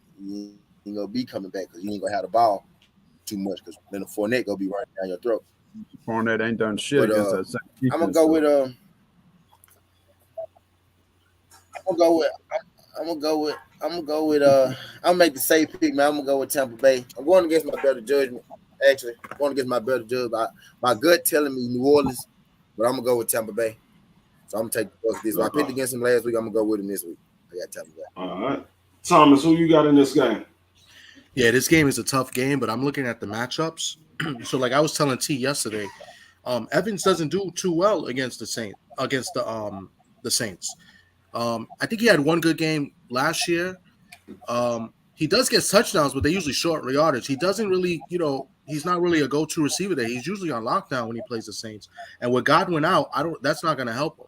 be coming back because you ain't gonna have the ball too much because Leonard Fournette gonna be running down your throat. Fournette ain't done shit against that same defense. I'm gonna go with I'm gonna make the safe pick, man. I'm gonna go with Tampa Bay. I'm going against my better judgment. Actually, I'm going against my better judgment. My gut telling me New Orleans, but I'm gonna go with Tampa Bay. So I'm gonna take this. I picked against him last week. I'm gonna go with him this week. I got Tampa Bay. All right, Thomas, who you got in this game? Yeah, this game is a tough game, but I'm looking at the matchups. So, like I was telling T yesterday, Evans doesn't do too well against the Saints. I think he had one good game last year. He does get touchdowns, but they're usually short yardage. He doesn't really, he's not really a go-to receiver there. He's usually on lockdown when he plays the Saints. And with Godwin out, that's not going to help him.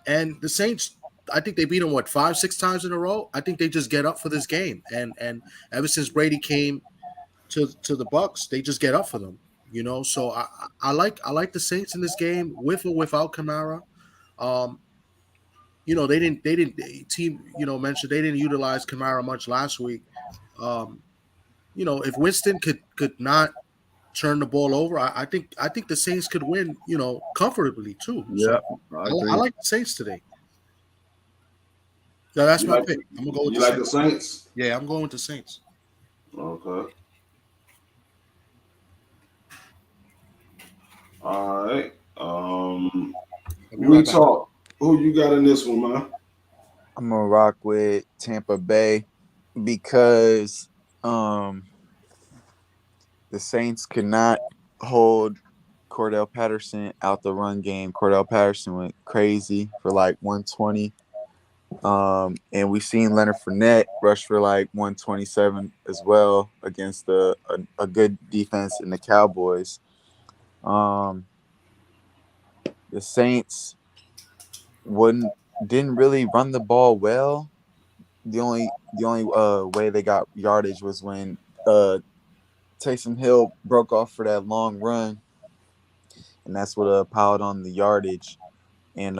And the Saints, I think they beat him 5-6 times in a row. I think they just get up for this game. And ever since Brady came to the Bucs, they just get up for them. So I like the Saints in this game with or without Kamara. They didn't team mentioned they didn't utilize Kamara much last week. if Winston could not turn the ball over, I think the Saints could win, comfortably too. Yeah, So I I agree. like the Saints today. Yeah, that's You my like pick. I'm gonna go with you the like the Saints. Saints? Yeah, I'm going with the Saints. Okay. All right. I'll be We right back. talk. Who you got in this one, man? I'm gonna rock with Tampa Bay because the Saints could not hold Cordell Patterson out the run game. Cordell Patterson went crazy for like 120. And we seen Leonard Fournette rush for like 127 as well against a good defense in the Cowboys. The Saints didn't really run the ball well. The only way they got yardage was when Taysom Hill broke off for that long run, and that's what piled on the yardage. And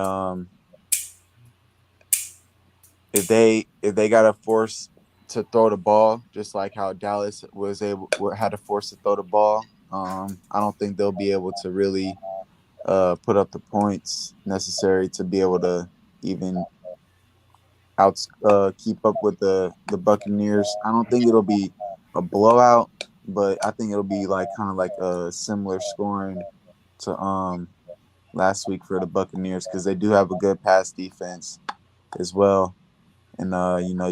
if they got a force to throw the ball, just like how Dallas had to force to throw the ball, I don't think they'll be able to really put up the points necessary to be able to even keep up with the Buccaneers. I don't think it'll be a blowout, but I think it'll be like kind of like a similar scoring to last week for the Buccaneers because they do have a good pass defense as well. And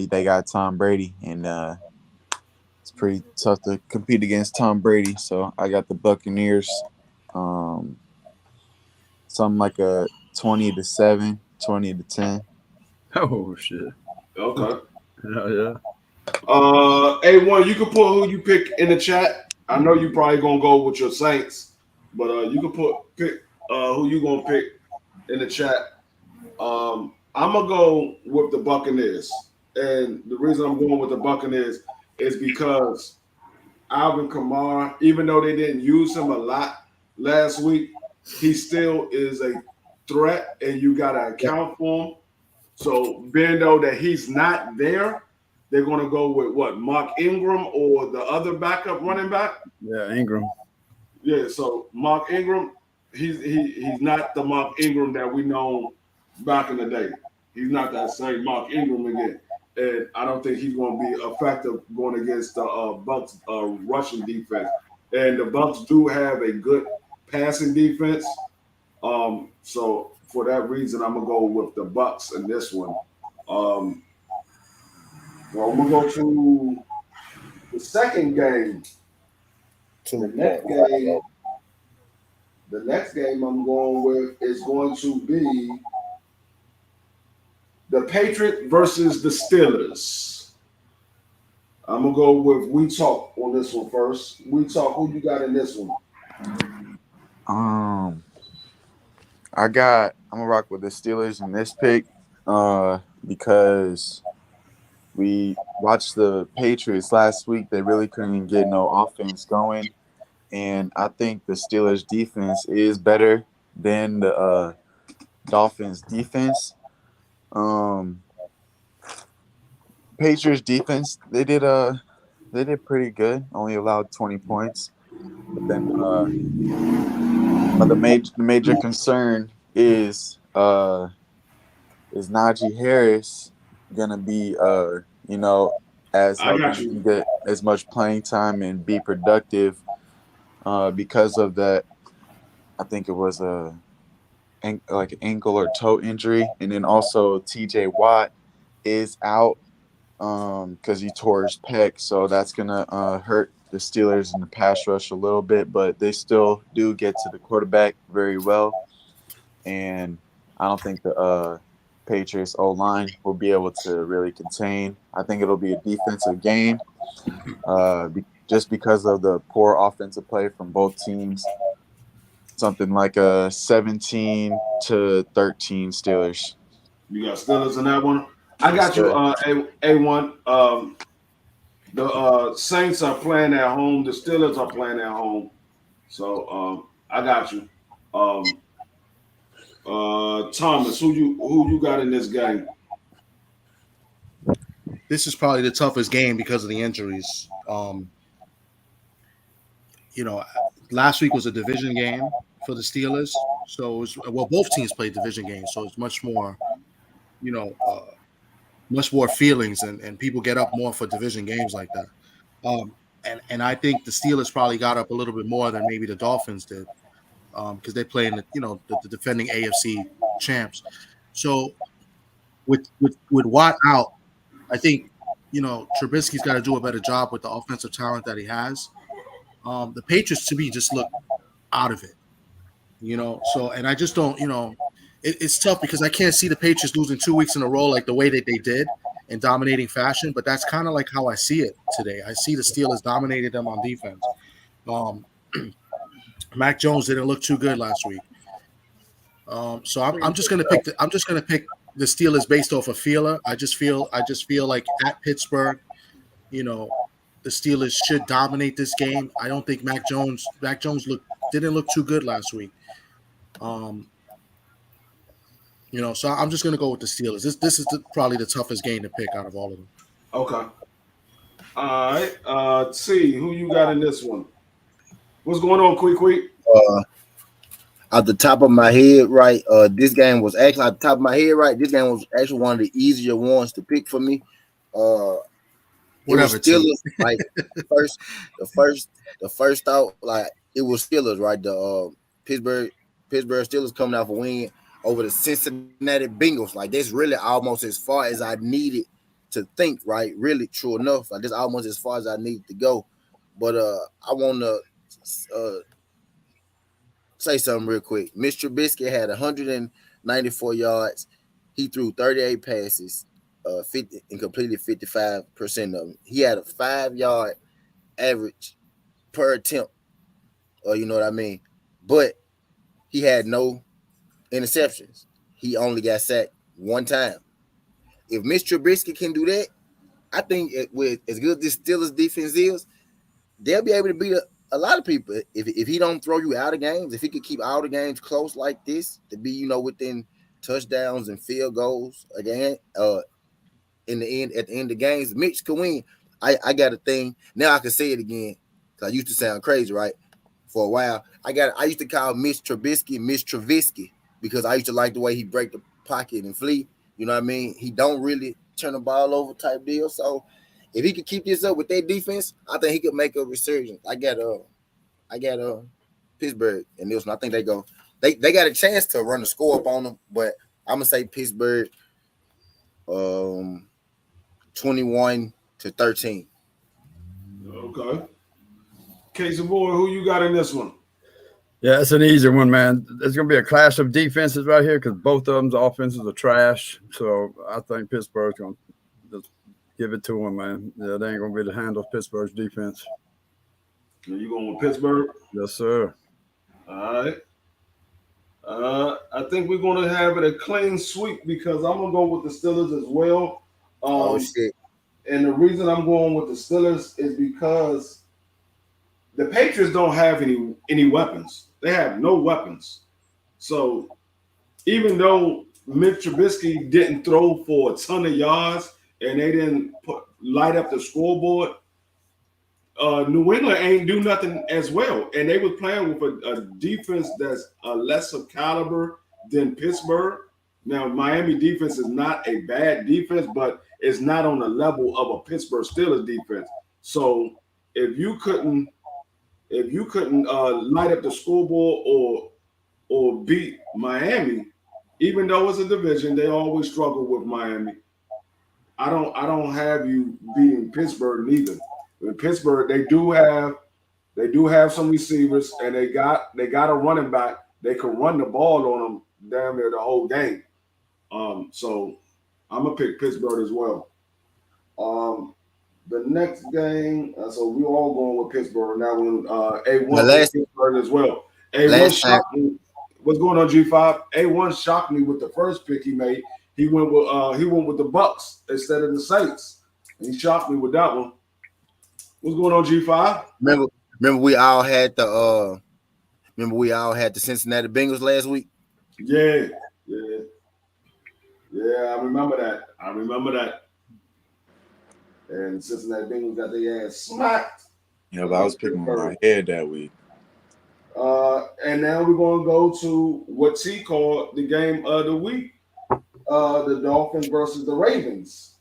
they got Tom Brady, and it's pretty tough to compete against Tom Brady. So I got the Buccaneers, something like a 20-7, 20-10. Oh shit. Okay. Yeah. A1, you can put who you pick in the chat. I know you probably gonna go with your Saints, but you can pick who you gonna pick in the chat. I'm gonna go with the Buccaneers, and the reason I'm going with the Buccaneers is because Alvin Kamara, even though they didn't use him a lot last week, he still is a threat, and you gotta account for him. So being though that he's not there, they're going to go with what, Mark Ingram or the other backup running back? Yeah, Ingram. Yeah, so Mark Ingram, he's not the Mark Ingram that we know back in the day. He's not that same Mark Ingram again, and I don't think he's going to be effective going against the Bucs rushing defense. And the Bucs do have a good passing defense, so for that reason, I'm gonna go with the Bucs in this one. Well, I'm gonna go to the second game. The next game I'm going with is going to be the Patriots versus the Steelers. I'm gonna go with We Talk on this one first. We Talk. Who you got in this one? I'm gonna rock with the Steelers in this pick, because we watched the Patriots last week. They really couldn't get no offense going, and I think the Steelers defense is better than the Dolphins defense. Patriots defense, they did pretty good. Only allowed 20 points, but then the major concern is Najee Harris gonna be as I healthy got and you. get as much playing time and be productive because of that. I think it was like an ankle or toe injury, and then also TJ Watt is out because he tore his pec, so that's gonna hurt the Steelers in the pass rush a little bit, but they still do get to the quarterback very well, and I don't think the Patriots O-line will be able to really contain. I think it'll be a defensive game, just because of the poor offensive play from both teams. Something like a 17-13 Steelers. You got Steelers in that one. I got you. A1. The Saints are playing at home. The Steelers are playing at home. So I got you. Thomas, who you got in this game? This is probably the toughest game because of the injuries. last week was a division game for the Steelers. So both teams played division games, so it's much more, much more feelings, and people get up more for division games like that. And I think the Steelers probably got up a little bit more than maybe the Dolphins did, because they play in the defending AFC champs. So with Watt out, I think Trubisky's got to do a better job with the offensive talent that he has. The Patriots to me just look out of it, So, and I just don't, it's tough because I can't see the Patriots losing 2 weeks in a row like the way that they did in dominating fashion. But that's kind of like how I see it today. I see the Steelers dominated them on defense. Mac Jones didn't look too good last week. So I'm just gonna pick the Steelers based off a feeler. I just feel like at Pittsburgh, the Steelers should dominate this game. I don't think Mac Jones didn't look too good last week. So I'm just gonna go with the Steelers. This is probably the toughest game to pick out of all of them. Okay. All right. T, who you got in this one? What's going on, Quick? At the top of my head, right? This game was actually at the top of my head, right? This game was actually one of the easier ones to pick for me. Whatever. Steelers, like the first thought, like it was Steelers, right? The Pittsburgh Steelers coming off a win over the Cincinnati Bengals. Like that's really almost as far as I needed to think, right? Really, true enough. Like this almost as far as I needed to go. But I want to say something real quick. Mr. Trubisky had 194 yards. He threw 38 passes, 50 and completed 55% of them. He had a 5-yard average per attempt. You know what I mean? But he had no interceptions. He only got sacked one time. If Mr. Trubisky can do that, I think with as good as this Steelers defense is, they'll be able to beat a lot of people. If he don't throw you out of games, if he could keep all the games close like this, to be within touchdowns and field goals again, at the end of the games, Mitch can win. I got a thing now. I can say it again because I used to sound crazy, right? For a while, I used to call Mitch Trubisky because I used to like the way he break the pocket and flee. You know what I mean? He don't really turn the ball over type deal. So if he could keep this up with their defense, I think he could make a resurgence. I got Pittsburgh in this one. I think they got a chance to run the score up on them, but I'm gonna say Pittsburgh 21-13. Okay. Casey Boy, who you got in this one? Yeah, it's an easy one, man. There's going to be a clash of defenses right here because both of them's offenses are trash. So I think Pittsburgh's going to just give it to them, man. Yeah, they ain't going to be able to handle Pittsburgh's defense. Are you going with Pittsburgh? Yes, sir. All right. I think we're going to have it a clean sweep because I'm going to go with the Steelers as well. Shit. And the reason I'm going with the Steelers is because the Patriots don't have any weapons. They have no weapons. So even though Mitch Trubisky didn't throw for a ton of yards and they didn't light up the scoreboard, New England ain't do nothing as well. And they were playing with a defense that's a lesser caliber than Pittsburgh. Now, Miami defense is not a bad defense, but it's not on the level of a Pittsburgh Steelers defense. So if you couldn't light up the scoreboard or beat Miami, even though it's a division, they always struggle with Miami. I don't have you beating Pittsburgh neither. In Pittsburgh, they do have some receivers, and they got a running back. They can run the ball on them damn near the whole game. So I'm gonna pick Pittsburgh as well. The next game, so we all going with Pittsburgh. That one, A1 Pittsburgh as well. A1 shocked me. What's going on, G5? A1 shocked me with the first pick he made. He went with the Bucks instead of the Saints. And he shocked me with that one. What's going on, G5? Remember we all had the Cincinnati Bengals last week? Yeah, I remember that. And Cincinnati Bengals got their ass smacked. Yeah, but I was picking with my head that week. And now we're going to go to what T called the game of the week. The Dolphins versus the Ravens.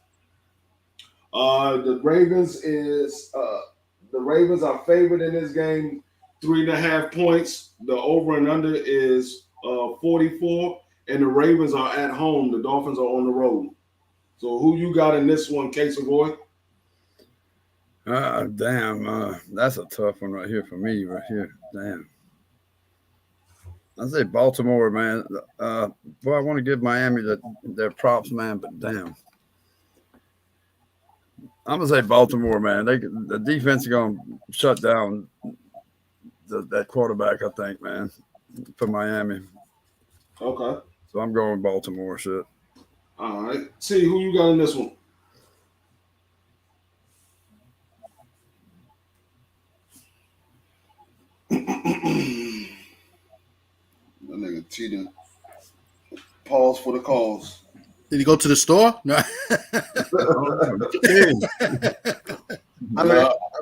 The Ravens are favored in this game, 3.5 points. The over and under is 44, and the Ravens are at home. The Dolphins are on the road. So who you got in this one, Casey Boy? Damn. That's a tough one right here for me. Right here. Damn. I say Baltimore, man. Boy, I want to give Miami their props, man, but damn. I'm gonna say Baltimore, man. The defense is gonna shut down that quarterback, I think, man, for Miami. Okay. So I'm going Baltimore. Shit. All right. See who you got in this one. That nigga T done pause for the calls. Did he go to the store? No. I'm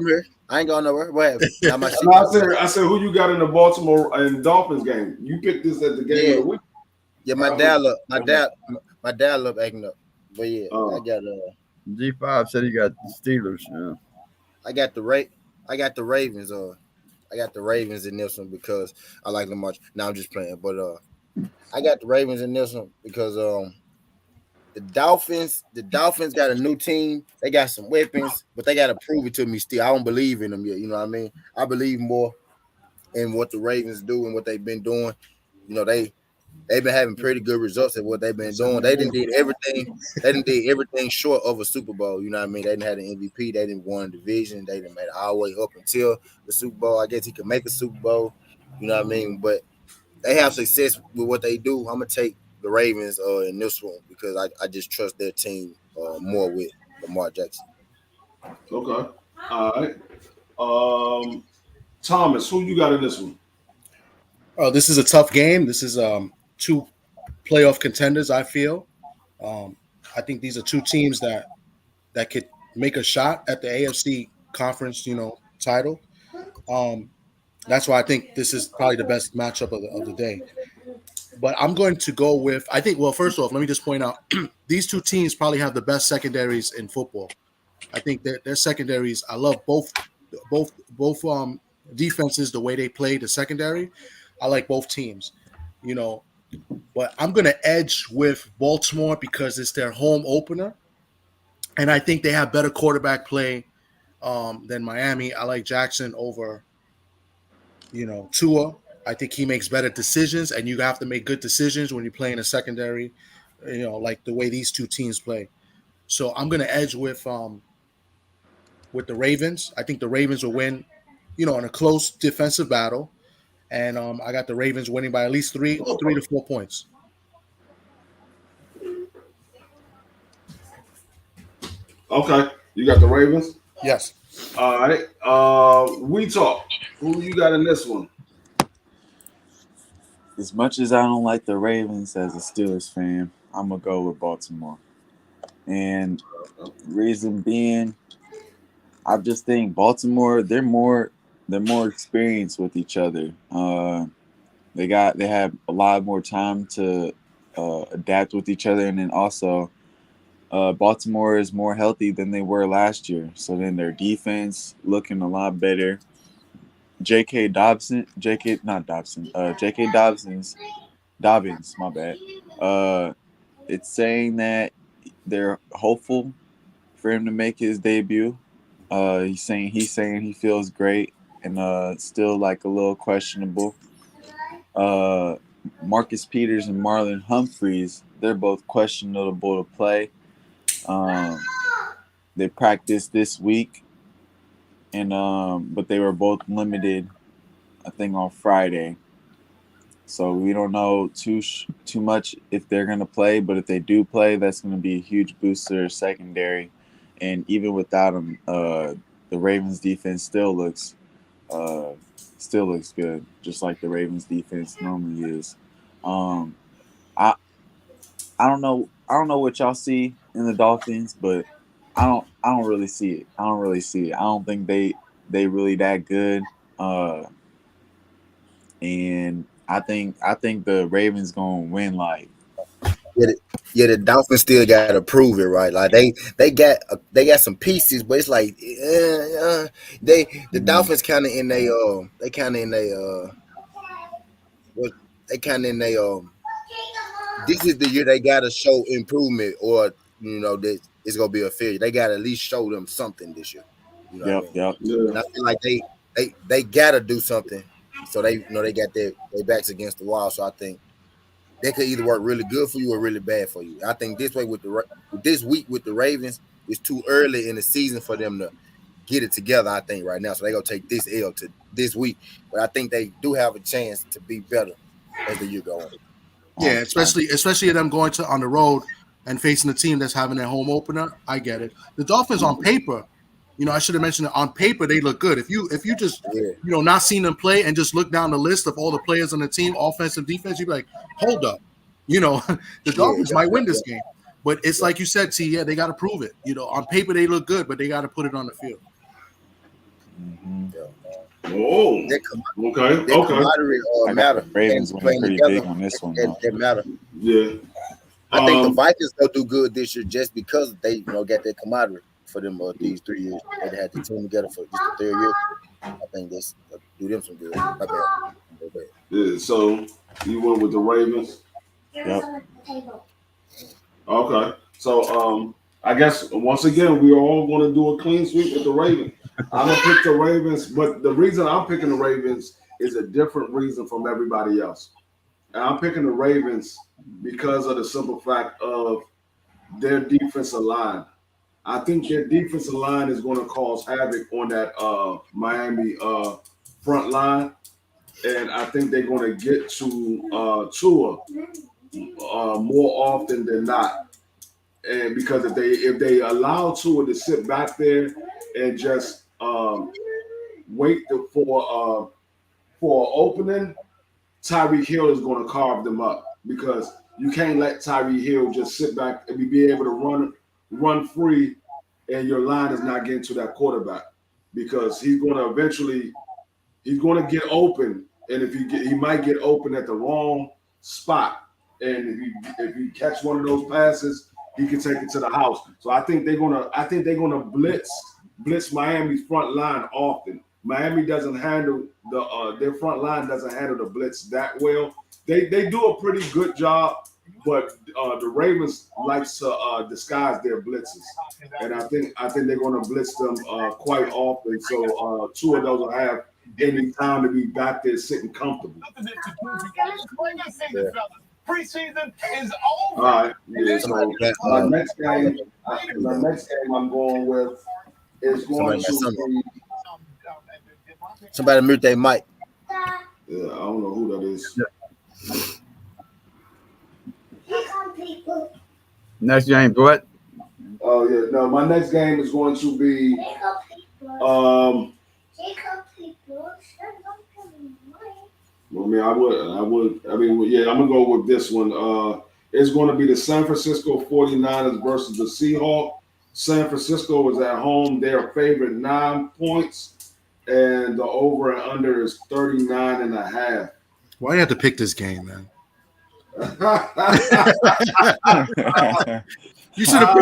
here. I ain't going nowhere. What happened? Got my shit. No, I said who you got in the Baltimore and Dolphins game. You picked this at the game of the week. Yeah, my dad look acting up. But yeah, I got G5 said he got the Steelers. Yeah. I got the Ravens. I got the Ravens in this one because I like Lamar. Now I'm just playing, but I got the Ravens in this one because the Dolphins got a new team. They got some weapons, but they got to prove it to me still. I don't believe in them yet. You know what I mean? I believe more in what the Ravens do and what they've been doing. You know, they've been having pretty good results at what they've been doing. They did everything. They did everything short of a Super Bowl. You know what I mean? They didn't have an MVP. They didn't win a division. They didn't make it all the way up until the Super Bowl. I guess he could make a Super Bowl. You know what I mean? But they have success with what they do. I'm gonna take the Ravens in this one because I just trust their team more with Lamar Jackson. Okay. All right. Thomas, who you got in this one? Oh, this is a tough game. This is two playoff contenders, I feel. I think these are two teams that could make a shot at the AFC conference, title. That's why I think this is probably the best matchup of the day. But I'm going to go with, I think, well, first off, let me just point out, these two teams probably have the best secondaries in football. I think their secondaries, I love both defenses, the way they play the secondary. I like both teams, but I'm going to edge with Baltimore because it's their home opener. And I think they have better quarterback play than Miami. I like Jackson over, Tua. I think he makes better decisions, and you have to make good decisions when you're playing a secondary, like the way these two teams play. So I'm going to edge with the Ravens. I think the Ravens will win, in a close defensive battle. And I got the Ravens winning by at least 3 to 4 points. Okay. You got the Ravens? Yes. All right. We talk. Who you got in this one? As much as I don't like the Ravens as a Steelers fan, I'm going to go with Baltimore. And reason being, I just think Baltimore, they're more experienced with each other. They have a lot more time to adapt with each other, and then also Baltimore is more healthy than they were last year. So then their defense looking a lot better. J.K. Dobbins, my bad. It's saying that they're hopeful for him to make his debut. He's saying he feels great and still like a little questionable. Marcus Peters and Marlon Humphreys, they're both questionable to play. They practiced this week, and but they were both limited, I think, on Friday. So we don't know too much if they're going to play, but if they do play, that's going to be a huge boost to their secondary. And even without them, the Ravens defense still looks good, just like the Ravens defense normally is. I don't know what y'all see in the Dolphins, but I don't really see it. I don't think they really that good. And I think the Ravens gonna win. Like, The Dolphins still got to prove it, right? Like they got some pieces, but it's like the Dolphins kind of in this is the year they got to show improvement, or that it's gonna be a failure. They got to at least show them something this year. You know what I mean? yep. And I feel like they got to do something, so they they got their backs against the wall. So I think they could either work really good for you or really bad for you. I think this way with this week with the Ravens, it's too early in the season for them to get it together. I think right now, so they gonna take this L to this week, but I think they do have a chance to be better as the year goes on. Yeah, especially them going on the road and facing a team that's having their home opener. I get it. The Dolphins on paper, I should have mentioned it. On paper, they look good. If you just not seen them play and just look down the list of all the players on the team, offensive, defense, you'd be like, hold up, the Dolphins might win this game. But it's like you said, T. Yeah, they got to prove it. On paper they look good, but they got to put it on the field. Mm-hmm. Oh, okay. Camaraderie matter. Ravens winning pretty big on this one. That matter. Yeah. I think the Vikings will do good this year just because they got that camaraderie for them these 3 years. They had the team together for just the third year. I think this do them some good. My bad. Yeah. So you went with the Ravens. Yep. Okay. So I guess once again we are all going to do a clean sweep with the Ravens. I'm gonna pick the Ravens, but the reason I'm picking the Ravens is a different reason from everybody else. And I'm picking the Ravens because of the simple fact of their defensive line. I think their defensive line is going to cause havoc on that Miami front line, and I think they're going to get to Tua more often than not. And because if they allow Tua to sit back there and just wait for opening, Tyreek Hill is going to carve them up, because you can't let Tyreek Hill just sit back and be able to run free, and your line is not getting to that quarterback, because he's going to get open, and if he might get open at the wrong spot, and if he catch one of those passes, he can take it to the house. So I think they're gonna blitz Miami's front line often. Miami doesn't handle their front line doesn't handle the blitz that well. They do a pretty good job, but the Ravens likes to disguise their blitzes, and I think they're going to blitz them quite often. So two of those will have any time to be back there sitting comfortable. Yeah. Preseason is over. All right. Yeah, so my next game I'm going with is going to be. Somebody mute their mic. Yeah, I don't know who that is. Next game, what? Oh yeah, no. My next game is going to be. Yeah, I'm gonna go with this one. It's going to be the San Francisco 49ers versus the Seahawks. San Francisco is at home. They're favored 9 points, and the over and under is 39.5. Why do you have to pick this game, man? You should have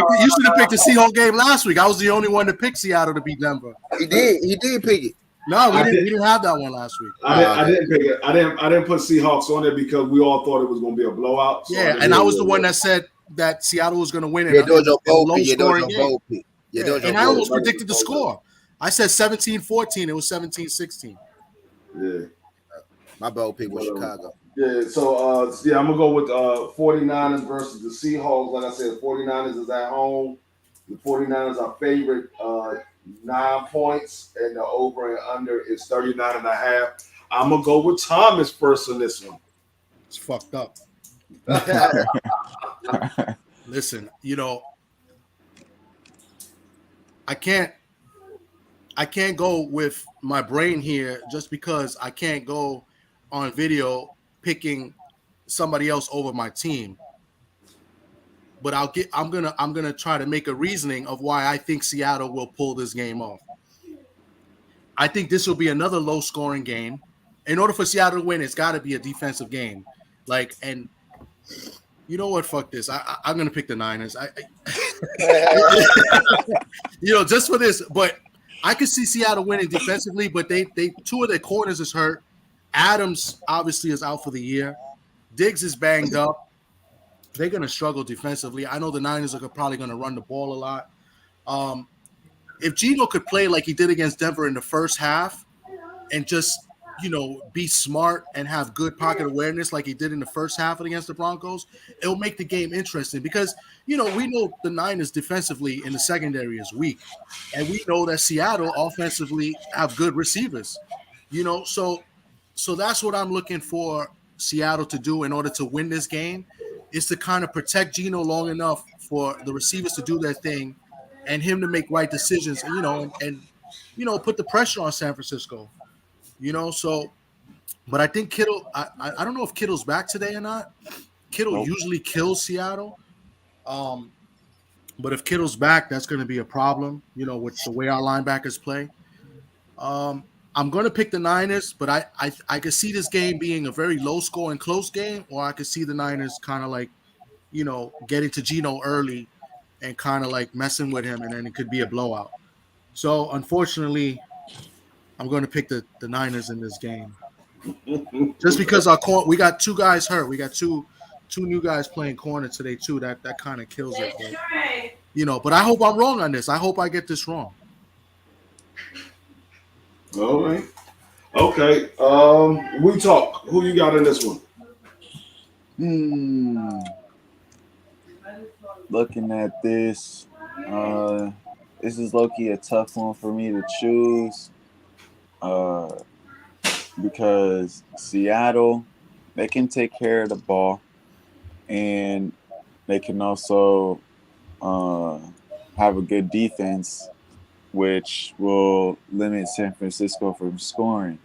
picked the Seahawks game last week. I was the only one to pick Seattle to beat Denver. He did pick it. No, we didn't have that one last week. I didn't pick it. I didn't put Seahawks on there because we all thought it was going to be a blowout. So yeah, and I was the one that said that Seattle was going to win it. Yeah, those are bold pick. And I almost predicted the score. I said 17-14. It was 17-16. Yeah. My bold pick was Chicago. Yeah, so I'm gonna go with 49ers versus the Seahawks. Like I said, 49ers is at home. The 49ers are favorite 9 points, and the over and under is 39.5. I'm gonna go with Thomas first in this one. It's fucked up. Listen, I can't go with my brain here just because I can't go on video picking somebody else over my team. But I'm gonna try to make a reasoning of why I think Seattle will pull this game off. I think this will be another low-scoring game. In order for Seattle to win, it's got to be a defensive game. Like, and you know what? Fuck this. I'm gonna pick the Niners. Just for this. But I could see Seattle winning defensively. But they two of their corners is hurt. Adams obviously is out for the year. Diggs is banged up. They're gonna struggle defensively. I know the Niners are probably gonna run the ball a lot. If Geno could play like he did against Denver in the first half, and just be smart and have good pocket awareness like he did in the first half against the Broncos, it'll make the game interesting because, we know the Niners defensively in the secondary is weak. And we know that Seattle offensively have good receivers, so that's what I'm looking for Seattle to do in order to win this game is to kind of protect Geno long enough for the receivers to do their thing and him to make right decisions, and put the pressure on San Francisco. But I think Kittle, I don't know if Kittle's back today or not. Kittle usually kills Seattle. But if Kittle's back, that's going to be a problem, with the way our linebackers play. I'm going to pick the Niners, but I could see this game being a very low-scoring, close game, or I could see the Niners kind of like, getting to Geno early and kind of like messing with him, and then it could be a blowout. So, unfortunately, I'm going to pick the Niners in this game, just because we got two guys hurt. We got two new guys playing corner today too. That kind of kills it. But, but I hope I'm wrong on this. I hope I get this wrong. All right. Okay. We talk. Who you got in this one? Looking at this, this is low-key a tough one for me to choose. Because Seattle, they can take care of the ball, and they can also have a good defense, which will limit San Francisco from scoring.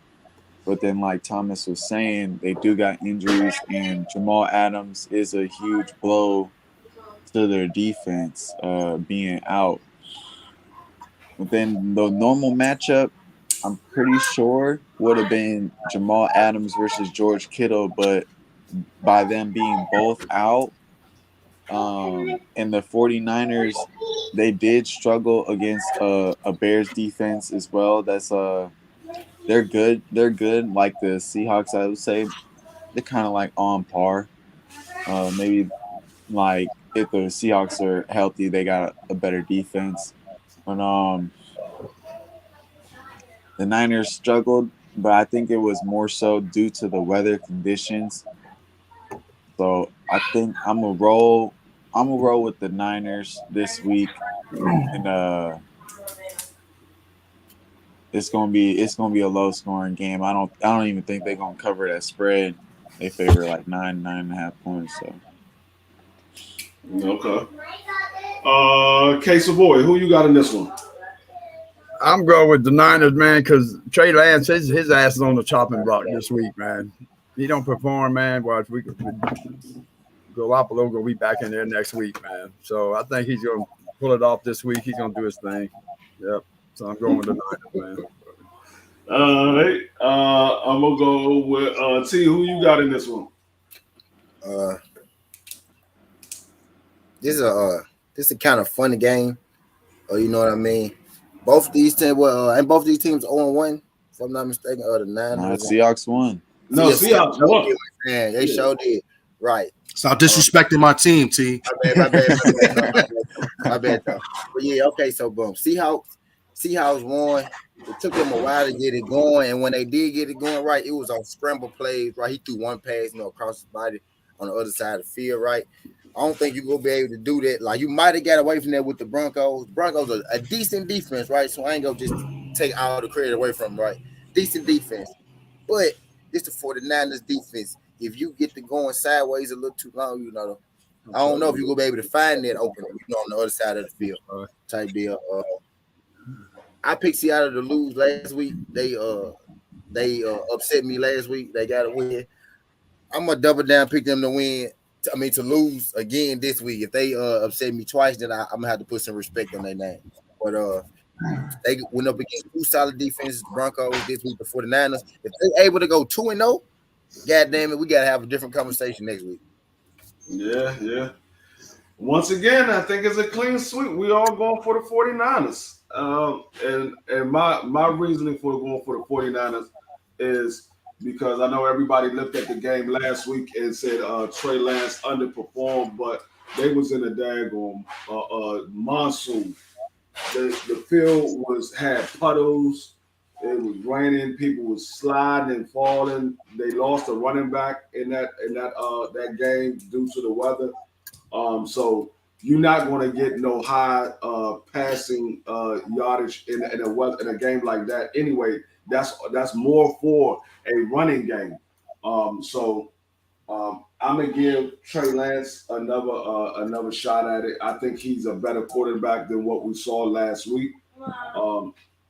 But then, like Thomas was saying, they do got injuries, and Jamal Adams is a huge blow to their defense being out. But then the normal matchup, I'm pretty sure would have been Jamal Adams versus George Kittle, but by them being both out, and the 49ers, they did struggle against a Bears defense as well. That's they're good. They're good. Like the Seahawks, I would say, they're kind of like on par. Maybe like if the Seahawks are healthy, they got a better defense. But the Niners struggled, but I think it was more so due to the weather conditions. So I think I'm gonna roll with the Niners this week, and it's gonna be a low scoring game. I don't even think they're gonna cover that spread. They favor like 9.5 points. So okay. Case of boy, who you got in this one? I'm going with the Niners, man, because Trey Lance, his ass is on the chopping block this week, man. He don't perform, man. Watch, Garoppolo gonna be back in there next week, man. So I think he's gonna pull it off this week. He's gonna do his thing. Yep. So I'm going with the Niners, man. All right. I'm gonna go with T. Who you got in this one? This is a kind of funny game. You know what I mean? Both these teams, and both these teams 0-1, if I'm not mistaken. The Niners. Seahawks won. No, Seahawks won. Man, they sure did. Right. Stop disrespecting my team, T. My bad. But yeah, okay. So boom, Seahawks won. It took them a while to get it going, and when they did get it going, right, it was on scramble plays. Right, he threw one pass, across his body on the other side of the field. Right. I don't think you're gonna be able to do that. Like you might have got away from that with the Broncos. Broncos are a decent defense, right? So I ain't gonna just take all the credit away from them, right? Decent defense. But it's the 49ers defense. If you get to going sideways a little too long, I don't know if you're gonna be able to find that open, on the other side of the field type deal. I picked Seattle to lose last week. They upset me last week. They got to win. I'm gonna double down, pick them to win. To lose again this week. If they upset me twice, then I'm gonna have to put some respect on their name. But They went up against two solid defenses, the Broncos this week, the 49ers. If they're able to go 2-0, God damn it, we gotta have a different conversation next week. Yeah. Once again, I think it's a clean sweep. We all going for the 49ers. And my reasoning for going for the 49ers is because I know everybody looked at the game last week and said Trey Lance underperformed, but they was in a daggone monsoon. The field had puddles. It was raining. People was sliding and falling. They lost a running back in that game due to the weather. So you're not going to get no high passing yardage in a game like that. Anyway, that's more for a running game. I'm gonna give Trey Lance another shot at it. I think he's a better quarterback than what we saw last week.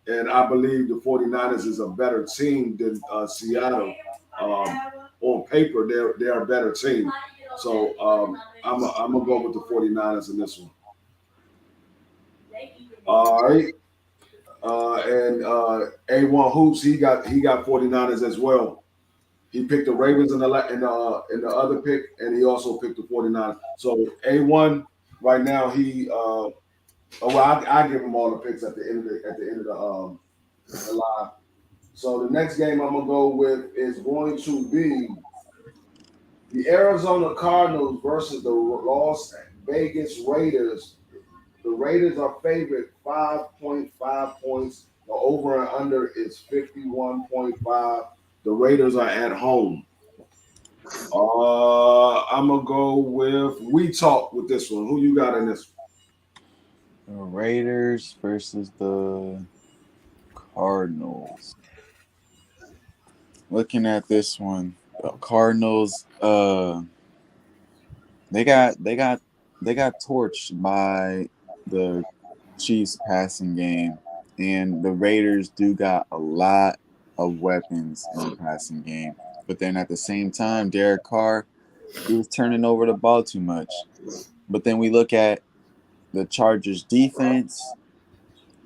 And I believe the 49ers is a better team than Seattle. On paper, they're a better team. So I'm gonna go with the 49ers in this one. All right. And A1 Hoops, he got 49ers as well. He picked the Ravens in the other pick, and he also picked the 49ers. So A1 right now, I give him all the picks at the end of the live. So the next game I'm gonna go with is going to be the Arizona Cardinals versus the Las Vegas Raiders. The Raiders are favored 5.5 points. The over and under is 51.5. The Raiders are at home. I'm gonna go with We Talk with this one. Who you got in this one? The Raiders versus the Cardinals. Looking at this one, the Cardinals, they got torched by the Chiefs passing game, and the Raiders do got a lot of weapons in the passing game. But then at the same time, Derek Carr, he was turning over the ball too much. But then we look at the Chargers defense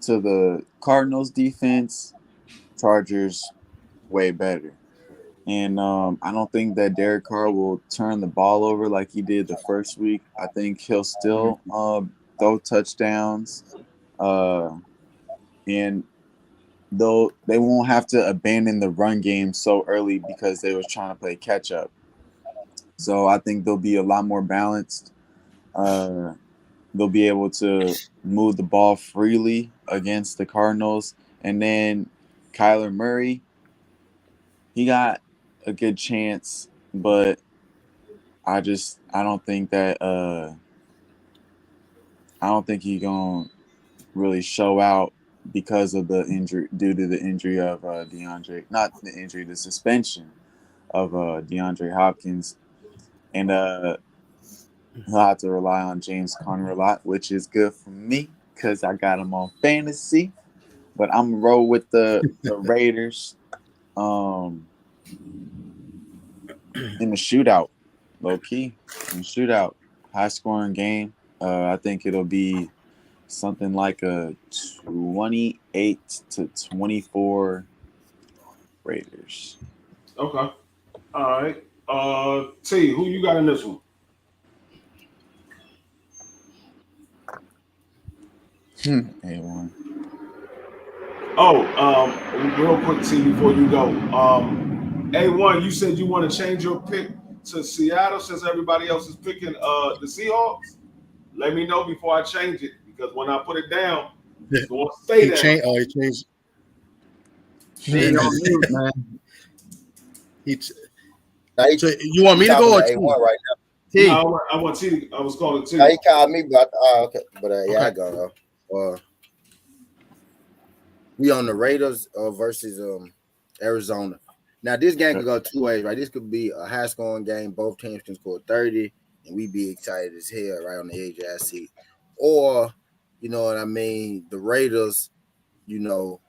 to the Cardinals defense. Chargers way better. And I don't think that Derek Carr will turn the ball over like he did the first week. I think he'll still throw touchdowns. And though they won't have to abandon the run game so early because they was trying to play catch up. So I think they'll be a lot more balanced. They'll be able to move the ball freely against the Cardinals. And then Kyler Murray, he got a good chance, but I don't think he's gonna really show out because of the injury, due to the injury of the suspension of DeAndre Hopkins, and he'll have to rely on James Conner a lot, which is good for me because I got him on fantasy. But I'm gonna roll with the Raiders in the shootout, low key in the shootout, high scoring game. I think it'll be something like a 28-24 Raiders. Okay. All right. T, who you got in this one? A1. Real quick, T, before you go. A1, you said you want to change your pick to Seattle since everybody else is picking the Seahawks. Let me know before I change it, because when I put it down, it's going to stay there. He changed. He on mute, man. So you want me to go or A1 right now? T. I want T. I was calling T. Now he called me, but okay. But yeah, I go. We on the Raiders versus Arizona. Now this game could go two ways, right? This could be a high scoring game. Both teams can score 30, and we be excited as hell right on the edge of our seat. Or, you know what I mean, the Raiders, you know,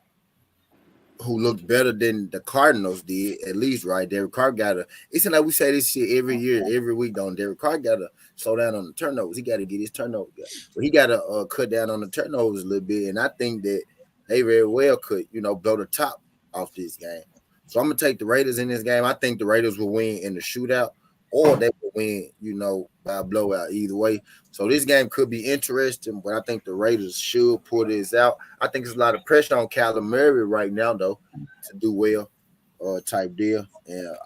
who looked better than the Cardinals did, at least, right? Derek Carr it's like we say this shit every year, every week, don't Derek Carr got to slow down on the turnovers. He got to get his turnover. But he got to cut down on the turnovers a little bit. And I think that they very well could, blow the top off this game. So I'm gonna take the Raiders in this game. I think the Raiders will win in the shootout, or they will win, by a blowout. Either way. So this game could be interesting, but I think the Raiders should pull this out. I think there's a lot of pressure on Kyler Murray right now, though, to do well, type deal. And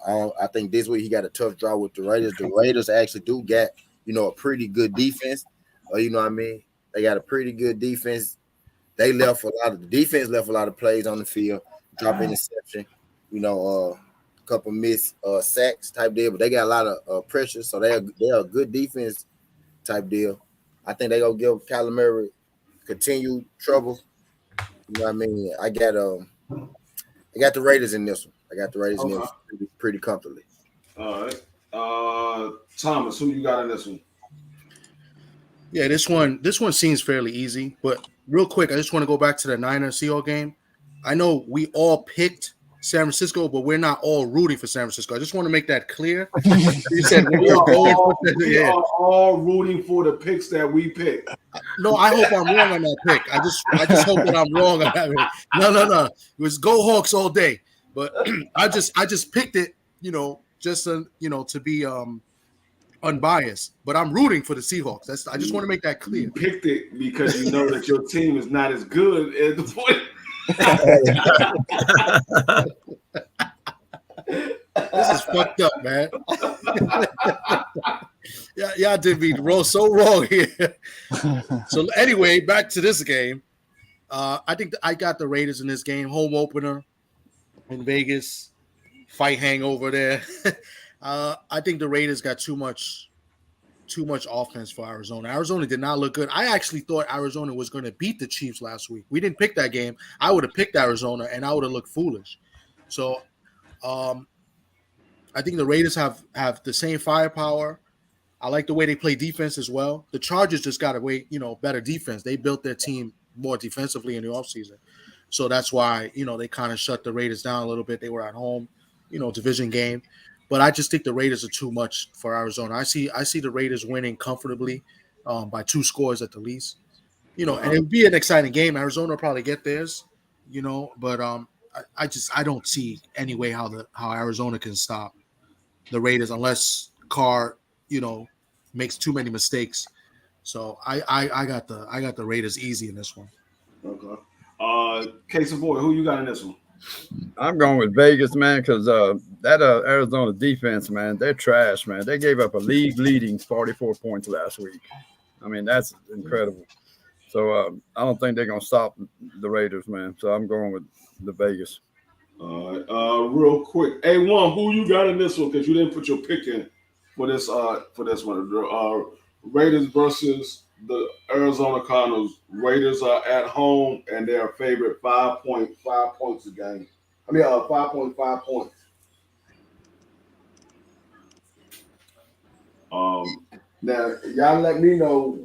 I think this week he got a tough draw with the Raiders. The Raiders actually do get, a pretty good defense. You know what I mean? They got a pretty good defense. The defense left a lot of plays on the field, drop interception, a couple missed sacks type deal, but they got a lot of pressure, so they're a good defense type deal. I think they gonna give Kyler Murray continued trouble. You know what I mean? I got the Raiders in this one. I got the Raiders in this one pretty comfortably. All right. Thomas, who you got in this one? Yeah, this one seems fairly easy, but real quick, I just want to go back to the Niners-Seahawks game. I know we all picked San Francisco, but we're not all rooting for San Francisco. I just want to make that clear. You said we are all rooting for the picks that we pick. No, I hope I'm wrong on that pick. I just hope that I'm wrong on that pick. No. It was go Hawks all day. But I just picked it, just to be unbiased. But I'm rooting for the Seahawks. I just want to make that clear. You picked it because you know that your team is not as good as the point. This is fucked up, man. Y'all did me so wrong here. So anyway, back to this game. I think I got the Raiders in this game. Home opener in Vegas. Fight hangover there. I think the Raiders got too much offense for Arizona. Arizona did not look good. I actually thought Arizona was going to beat the Chiefs last week. We didn't pick that game. I would have picked Arizona, and I would have looked foolish. So I think the Raiders have the same firepower. I like the way they play defense as well. The Chargers just got better defense. They built their team more defensively in the offseason. So that's why, they kind of shut the Raiders down a little bit. They were at home, division game. But I just think the Raiders are too much for Arizona. I see the Raiders winning comfortably by 2 scores at the least. And it would be an exciting game. Arizona will probably get theirs, but I don't see any way how Arizona can stop the Raiders unless Carr, makes too many mistakes. So I got the Raiders easy in this one. Okay. Case of boy, who you got in this one? I'm going with Vegas, man, because that Arizona defense, man, they're trash, man. They gave up a league-leading 44 points last week. I mean, that's incredible. So I don't think they're going to stop the Raiders, man. So I'm going with the Vegas. All right. Real quick, A1, who you got in this one? Because you didn't put your pick in for this one. Raiders versus the Arizona Cardinals. Raiders are at home and they are favored 5.5 points a game. 5.5 points. Now y'all let me know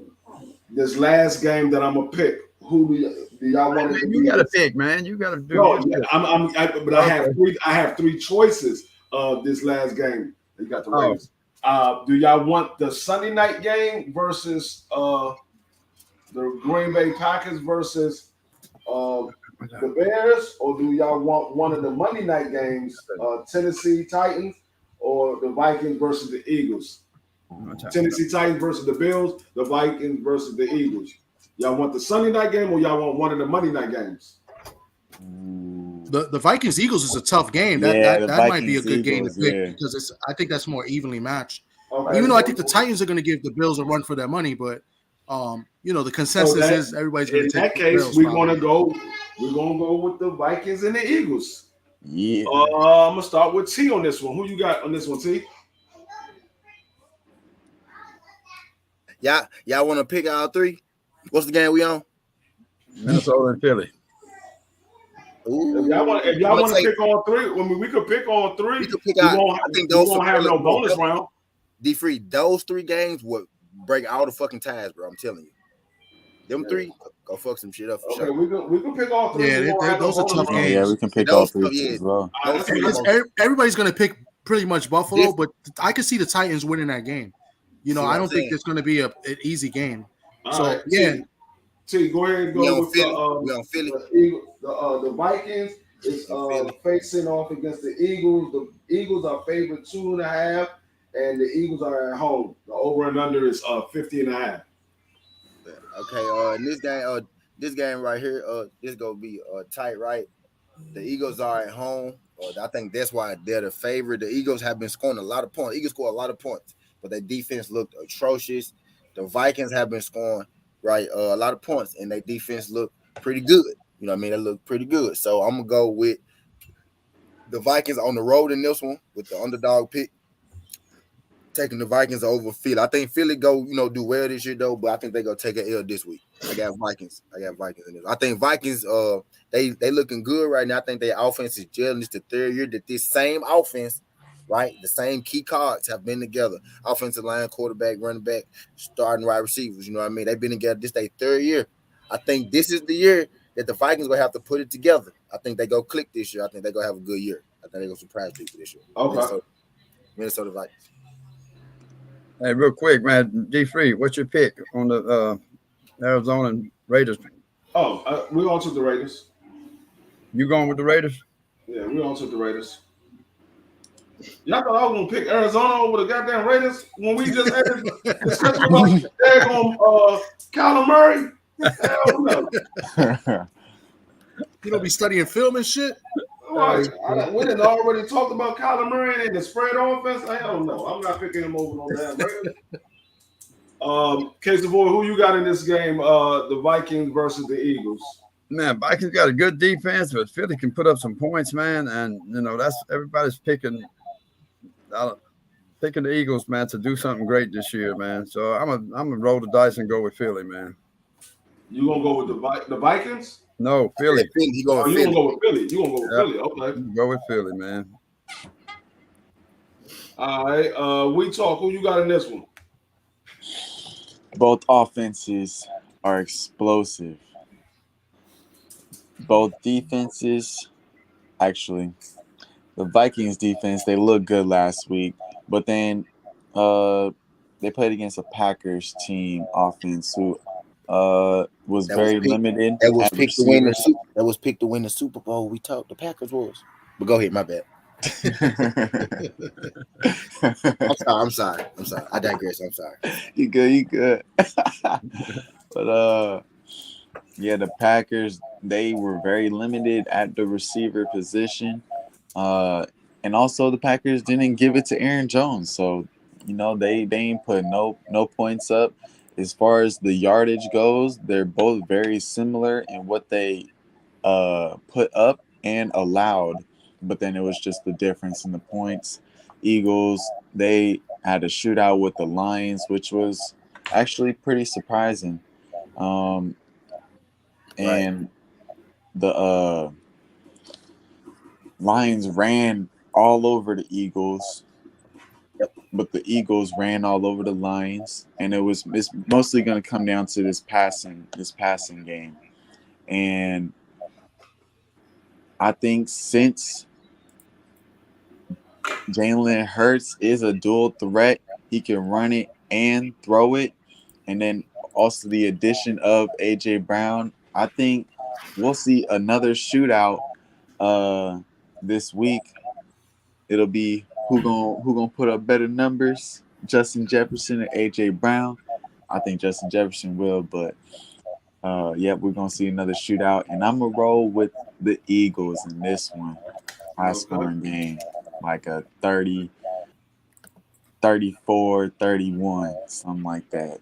this last game that I'm gonna pick. Who do y'all want to? You got to pick, man. You got to do. No, but I have three choices of this last game. You got the Raiders. Do y'all want the Sunday night game versus the Green Bay Packers versus the Bears, or do y'all want one of the Monday night games, Tennessee Titans or the Vikings versus the Eagles? Tennessee Titans versus the Bills, the Vikings versus the Eagles. Y'all want the Sunday night game or y'all want one of the Monday night games? The Vikings Eagles is a tough game. That might be a good game to pick because I think that's more evenly matched. Okay, even though I think the Titans are going to give the Bills a run for their money, but the consensus is everybody's going to take. In that case, we're going to go with the Vikings and the Eagles. Yeah. I'm gonna start with T on this one. Who you got on this one, T? Y'all want to pick out 3? What's the game we on? Minnesota and Philly. Ooh. If y'all want to pick on 3, we could pick on 3. We could pick out. I think those won't have no bonus round. D-Free, those 3 games would break all the fucking ties, bro. I'm telling you. Them 3 go fuck some shit up for sure. We can pick all 3. Yeah, those are tough games. Yeah, we can pick all 3 as well. Everybody's going to pick pretty much Buffalo, but I can see the Titans winning that game. I don't think it's going to be an easy game. So, T, go ahead and We go on with Philly. We on Philly. the Vikings is Philly. facing off against the Eagles. The Eagles are favored 2.5, and the Eagles are at home. The over and under is 50.5. Okay, this game right here, this gonna be tight, right? The Eagles are at home. I think that's why they're the favorite. The Eagles have been scoring a lot of points. Eagles score a lot of points, but their defense looked atrocious. The Vikings have been scoring a lot of points, and their defense looked pretty good. You know what I mean? They look pretty good. So I'm gonna go with the Vikings on the road in this one with the underdog pick. Taking the Vikings over Philly. I think Philly go, do well this year though, but I think they go take an L this week. I got Vikings in this. I think Vikings, they looking good right now. I think their offense is gelling. It's the third year that this same offense, right, the same key cards have been together. Offensive line, quarterback, running back, starting wide receivers. You know what I mean? They've been together. This their third year. I think this is the year that the Vikings gonna have to put it together. I think they go click this year. I think they gonna have a good year. I think they gonna surprise people this year. Okay. Minnesota Vikings. Hey, real quick, man. D3, what's your pick on the Arizona and Raiders? Oh, we all took the Raiders. You going with the Raiders? Yeah, we all took the Raiders. Y'all thought I was gonna pick Arizona over the goddamn Raiders when we just had this discussion about Kyler Murray? Hell no. You don't be studying film and shit. Right. We done already talked about Kyler Murray and the spread offense. Hell no. I'm not picking him over on that. Casey Boy, who you got in this game? The Vikings versus the Eagles. Man, Vikings got a good defense, but Philly can put up some points, man. And that's everybody's picking the Eagles, man, to do something great this year, man. So I'm gonna roll the dice and go with Philly, man. You gonna go with the Vikings? No, Philly. You gonna go with Philly? You gonna go with Philly? Okay. Go with Philly, man. All right. We talk. Who you got in this one? Both offenses are explosive. Both defenses, actually, the Vikings defense, they looked good last week, but then they played against a Packers team offense who was very limited. That was picked to win the Super Bowl. We talked. The Packers was. But go ahead, my bad. I'm sorry. I digress. I'm sorry. You good. But yeah, the Packers, they were very limited at the receiver position. And also the Packers didn't give it to Aaron Jones. So, they ain't put no points up. As far as the yardage goes, they're both very similar in what they put up and allowed. But then it was just the difference in the points. Eagles, they had a shootout with the Lions, which was actually pretty surprising. And the Lions ran all over the Eagles, but the Eagles ran all over the Lions, and it's mostly going to come down to this passing game. And I think since Jalen Hurts is a dual threat, he can run it and throw it, and then also the addition of AJ Brown, I think we'll see another shootout this week. It'll be who gonna put up better numbers, Justin Jefferson or AJ Brown. I think Justin Jefferson will, but we're gonna see another shootout, and I'm gonna roll with the Eagles in this one. High scoring game, like a 30, 34, 31, something like that.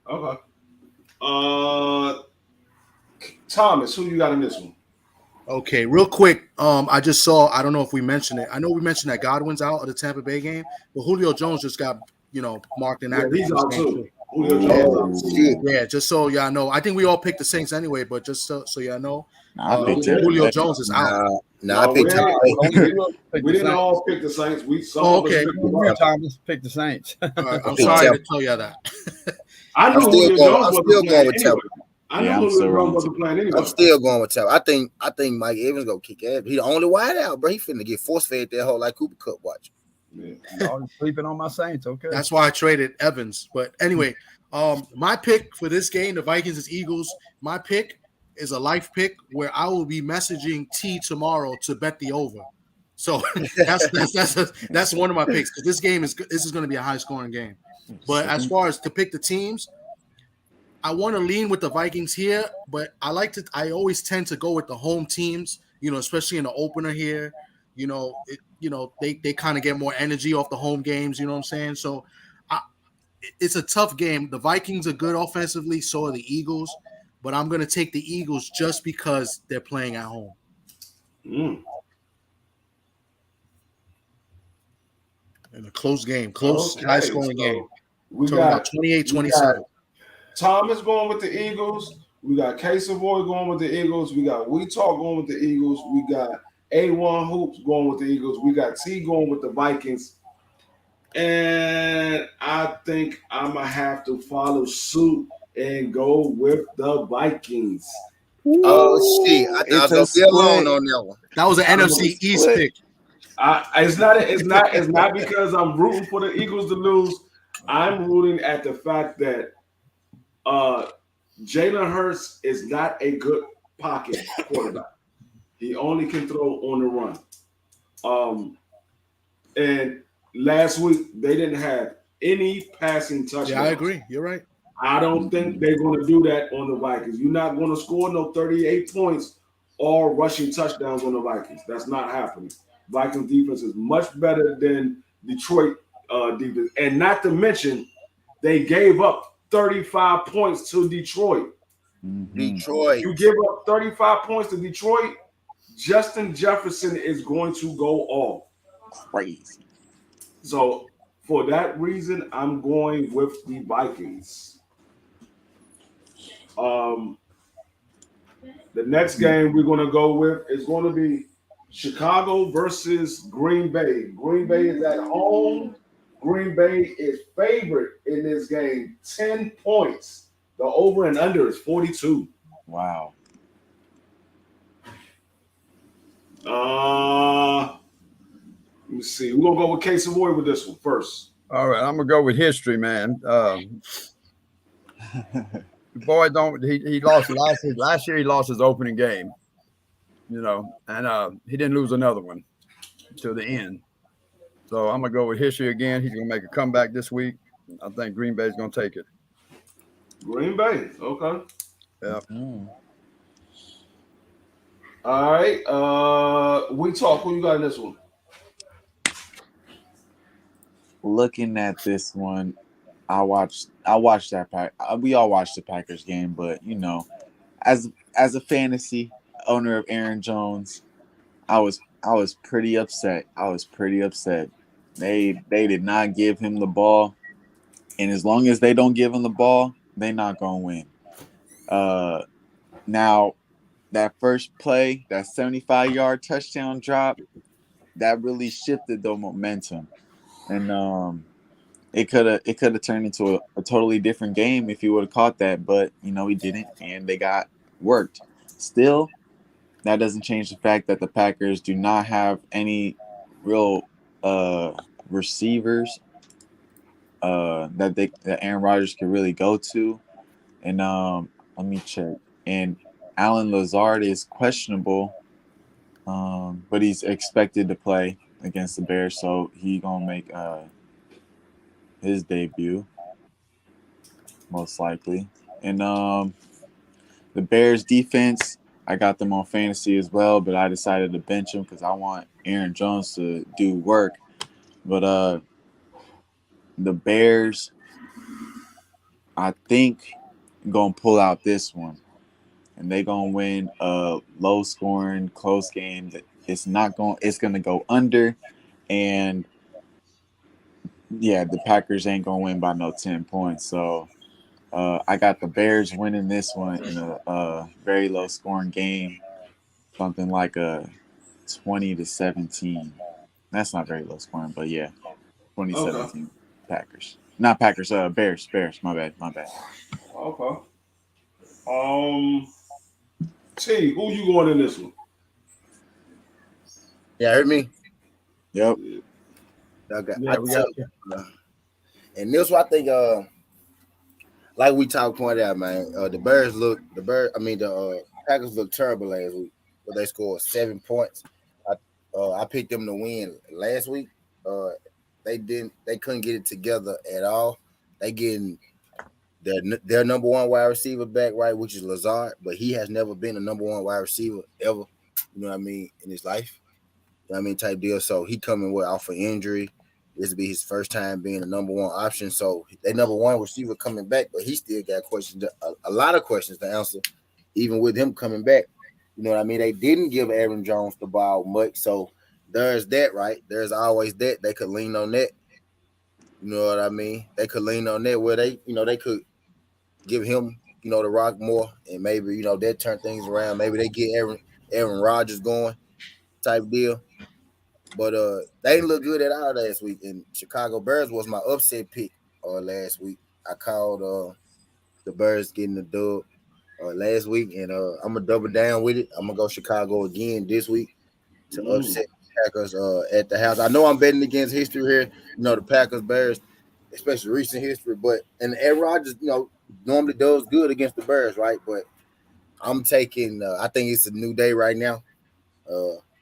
Okay. Thomas, who you got in this one? Okay, real quick. I just saw. I don't know if we mentioned it. I know we mentioned that Godwin's out of the Tampa Bay game, but Julio Jones just got marked inactive. Yeah, he's out too. Yeah, just so y'all know. I think we all picked the Saints anyway, but just so y'all know, Julio Jones is out. I picked we didn't all pick the Saints. Okay. Thomas picked the Saints. I'm sorry to tell y'all that. I knew Julio Jones wasn't playing anyway. I'm still going with Tampa. I think Mike Evans gonna kick ass. He the only wide out, bro. He finna get force fed that whole like Cooper Cup watch. Yeah. Y'all sleeping on my Saints, okay? That's why I traded Evans. But anyway, My pick for this game, the Vikings is Eagles. My pick is a life pick where I will be messaging T tomorrow to bet the over. So that's one of my picks because this is going to be a high scoring game. But as far as to pick the teams, I want to lean with the Vikings here, but I always tend to go with the home teams, especially in the opener here. They kind of get more energy off the home games, you know what I'm saying? So it's a tough game. The Vikings are good offensively, so are the Eagles, but I'm going to take the Eagles just because they're playing at home. Mm. In a close game, high-scoring game. We Talking got about 28-27. Thomas going with the Eagles. We got K Savoy going with the Eagles. We got We Talk going with the Eagles. We got A1 Hoops going with the Eagles. We got T going with the Vikings. And I think I'm going to have to follow suit and go with the Vikings. Oh, shit. I thought I was going to be alone on that one. That was an NFC East pick. It's not because I'm rooting for the Eagles to lose. I'm rooting at the fact that Jalen Hurts is not a good pocket quarterback. He only can throw on the run. And last week they didn't have any passing touchdowns. Yeah, I agree. You're right. I don't think they're going to do that on the Vikings. You're not going to score no 38 points or rushing touchdowns on the Vikings. That's not happening. Vikings defense is much better than Detroit defense. And not to mention, they gave up 35 points to Detroit. Detroit. You give up 35 points to Detroit, Justin Jefferson is going to go off. Crazy. So for that reason, I'm going with the Vikings. The next game we're going to go with is going to be Chicago versus Green Bay. Green Bay is at home. Green Bay is favored in this game, 10 points. The over and under is 42. Wow. Let me see. We're going to go with K Savoy with this one first. All right, I'm gonna go with history, man. Boy, he lost last year. He lost his opening game, and he didn't lose another one till the end. So I'm gonna go with history again. He's gonna make a comeback this week. I think Green Bay's gonna take it. Green Bay, okay. Yeah. All right. We Talk. Who you got in this one? Looking at this one, I watched that we all watched the Packers game, but as a fantasy owner of Aaron Jones, I was pretty upset. They did not give him the ball, and as long as they don't give him the ball, they're not gonna win. Now that first play, that 75-yard touchdown drop, that really shifted the momentum. And it could have turned into a totally different game if he would have caught that, but he didn't, and they got worked. Still, that doesn't change the fact that the Packers do not have any real receivers that Aaron Rodgers could really go to. And let me check. And Alan Lazard is questionable, but he's expected to play against the Bears, so he gonna make his debut most likely. And the Bears defense, I got them on fantasy as well, but I decided to bench them because I want Aaron Jones to do work. But the Bears, I think, gonna pull out this one, and they gonna win a low-scoring, close game. It's gonna go under, and yeah, the Packers ain't gonna win by no 10 points. So I got the Bears winning this one in a very low-scoring game, something like a 20-17. That's not very low-scoring, but yeah, 2017 Packers. Not Packers. Bears. My bad. Okay. T, who you going in this one? Yeah, heard me. Yep. Okay. Yeah, we got and this one, I think like we pointed out, man. The Packers looked terrible last week, but they scored 7 points. I picked them to win last week. They couldn't get it together at all. They getting their number one wide receiver back, right, which is Lazard, but he has never been a number one wide receiver ever. You know what I mean, in his life. You know what I mean, type deal. So he coming off an injury. This will be his first time being a number one option. So they number one receiver coming back, but he still got questions, a lot of questions to answer, even with him coming back. You know what I mean? They didn't give Aaron Jones the ball much. So there's that, right? There's always that. They could lean on that. You know what I mean? They could lean on that where they could give him, the rock more, and maybe, that turn things around. Maybe they get Aaron Rodgers going type deal. But they didn't look good at all last week. And Chicago Bears was my upset pick last week. I called the Bears getting the dub last week, and I'm gonna double down with it. I'm gonna go Chicago again this week to upset the Packers at the house. I know I'm betting against history here. The Packers Bears, especially recent history, but and Aaron Rodgers, normally does good against the Bears, right? But I'm taking. I think it's a new day right now.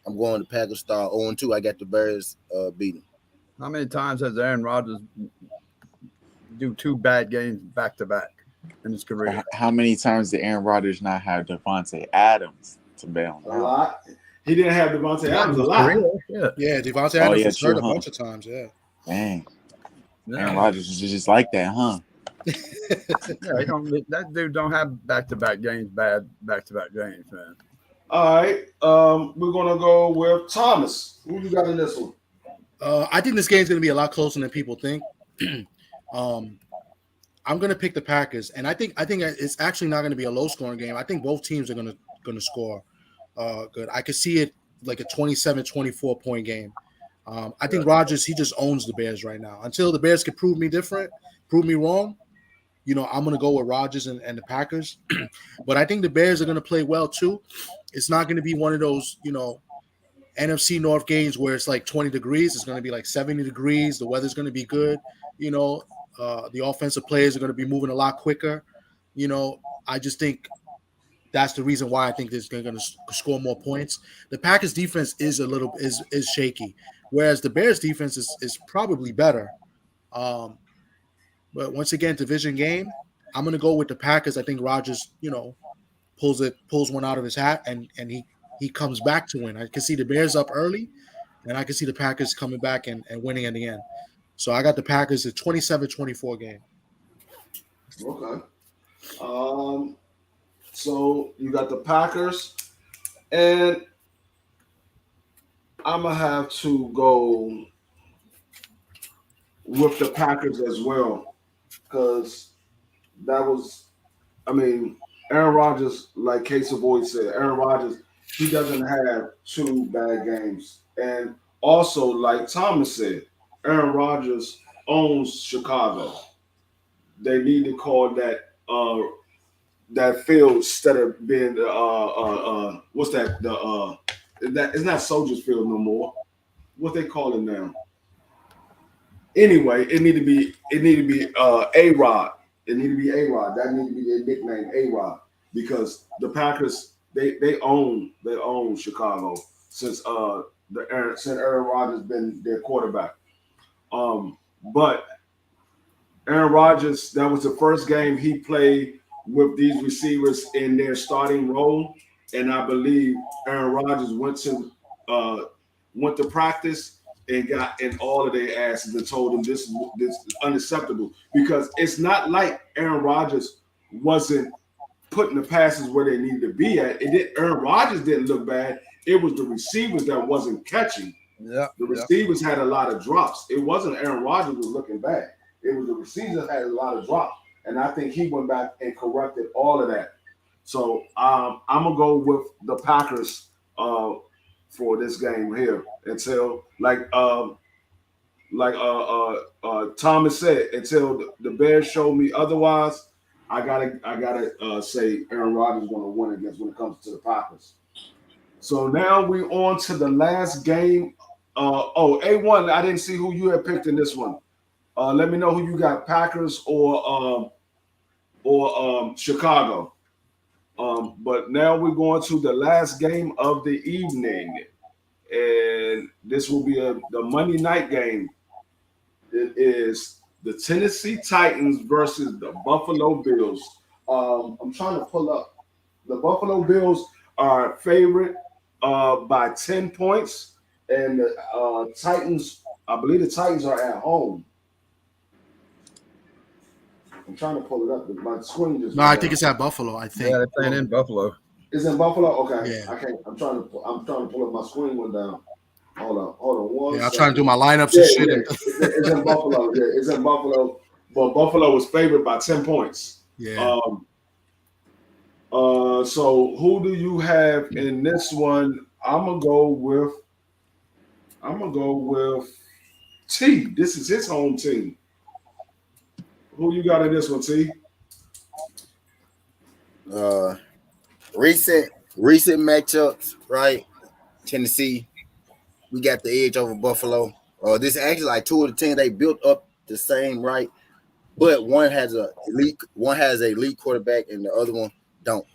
I'm going to Packers star 0-2. I got the Bears beating. How many times has Aaron Rodgers do 2 bad games back to back in his career? How many times did Aaron Rodgers not have Devontae Adams to bail him A out? lot. He didn't have Devontae Adams a lot. Yeah, Devontae Adams was hurt a bunch of times. Yeah. Dang. Aaron Rodgers is just like that, huh? That dude don't have back-to-back games, bad back-to-back games, man. All right. We're gonna go with Thomas. Who you got in this one? I think this game's going to be a lot closer than people think. I'm going to pick the Packers, and I think it's actually not going to be a low-scoring game. I think both teams are going to score good. I could see it like a 27-24 point game. I think Rodgers, he just owns the Bears right now. Until the Bears can prove me different, prove me wrong, I'm going to go with Rodgers and the Packers. But I think the Bears are going to play well too. It's not going to be one of those, NFC North games where it's like 20 degrees. It's going to be like 70 degrees. The weather's going to be good. The offensive players are going to be moving a lot quicker. I just think that's the reason why I think they're going to score more points. The Packers defense is is shaky, whereas the Bears defense is probably better. But once again, division game, I'm going to go with the Packers. I think Rodgers, pulls one out of his hat and he comes back to win. I can see the Bears up early, and I can see the Packers coming back and winning at the end. So I got the Packers at 27-24 game. Okay. So you got the Packers, and I'm gonna have to go with the Packers as well, because Aaron Rodgers, like Casey Boyd said, Aaron Rodgers, he doesn't have 2 bad games. And also, like Thomas said, Aaron Rodgers owns Chicago. They need to call that field instead of being what's that? It's not Soldiers Field no more. What they call it now? Anyway, it need to be A-Rod. It need to be A-Rod. That need to be their nickname, A-Rod, because the Packers they own Chicago since Aaron Rodgers been their quarterback. But Aaron Rodgers, that was the first game he played with these receivers in their starting role, and I believe Aaron Rodgers went to practice and got in all of their asses and told them this is unacceptable, because it's not like Aaron Rodgers wasn't putting the passes where they needed to be at. Aaron Rodgers didn't look bad. It was the receivers that wasn't catching. Yeah, the receivers had a lot of drops. It wasn't Aaron Rodgers was looking bad. It was the receivers that had a lot of drops, and I think he went back and corrected all of that. So I'm gonna go with the Packers for this game here until Thomas said, until the Bears show me otherwise. I gotta say Aaron Rodgers is gonna win when it comes to the Packers. So now we're on to the last game. A1, I didn't see who you had picked in this one. Let me know who you got, Packers or or Chicago. But now we're going to the last game of the evening, and this will be the Monday night game. It is the Tennessee Titans versus the Buffalo Bills. I'm trying to pull up. The Buffalo Bills are favorite by 10 points, and the Titans, I believe the Titans are at home. I'm trying to pull it up, but my screen just. No, I think it's at Buffalo. I think. Yeah, they're playing in Buffalo. It's in Buffalo. Okay, Yeah. I can't. I'm trying to pull up. My screen went down. Hold on. One. Yeah, I'm second. trying to do my lineups Yeah, and shit. yeah. It's in Buffalo. Yeah, it's in Buffalo. But Buffalo is favored by 10 points. Yeah. So who do you have in this one? I'm gonna go with T. This is his home team. Who you got in this one, T? Recent matchups, right? Tennessee, we got the edge over Buffalo. This is actually like two of the teams they built up the same, right? But one has a elite quarterback, and the other one don't.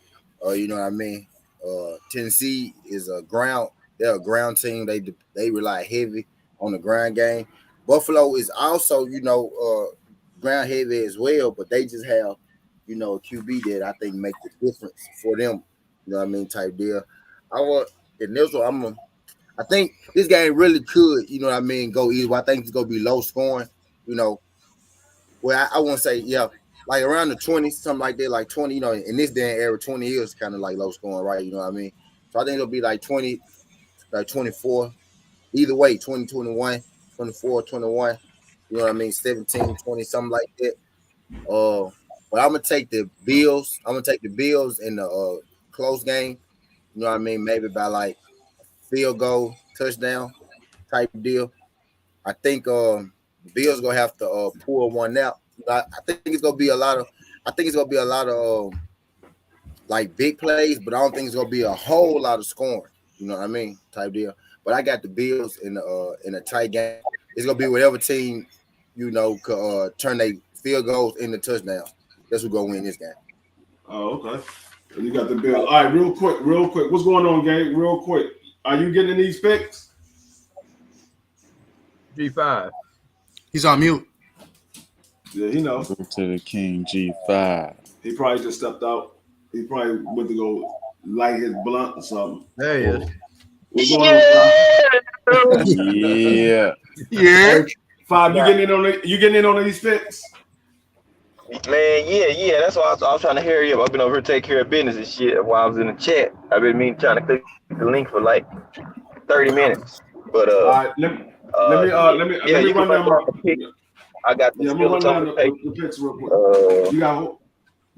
You know what I mean? Tennessee is they're a ground team. They rely heavy on the ground game. Buffalo is also, ground heavy as well, but they just have, a QB that I think make the difference for them. You know what I mean? Type deal. I think this game really could, go either way. I think it's gonna be low scoring, Well, I won't say, like around the 20, something like that, like 20, in this day and era, 20 is kind of like low scoring, right? You know what I mean? So I think it'll be like 20, like 24. Either way, 20, 21, 24, 21, you know what I mean? 17, 20, something like that. But I'm gonna take the Bills. I'm gonna take the Bills in the close game. You know what I mean? Maybe by like field goal, touchdown type deal. I think the Bills gonna have to pull one out. I think it's gonna be a lot of like big plays, but I don't think it's gonna be a whole lot of scoring. You know what I mean? Type deal. But I got the Bills in a tight game. It's gonna be whatever team could turn their field goals into touchdowns. That's who's gonna win this game. Oh, okay. You got the Bills. All right, real quick. What's going on, Gabe? Real quick. Are you getting these picks? G5. He's on mute. Yeah, he knows. Go to the King G5. He probably just stepped out. He probably went to go light his blunt or something. There he is. What's going on, Yeah. Yeah. Five, you getting in on these picks? Man, yeah. That's why I was trying to hurry up. I've been over here taking care of business and shit while I was in the chat. I've been trying to click the link for like 30 minutes. But all right, let me run down my pick. I got the Steelers over the picks real quick. You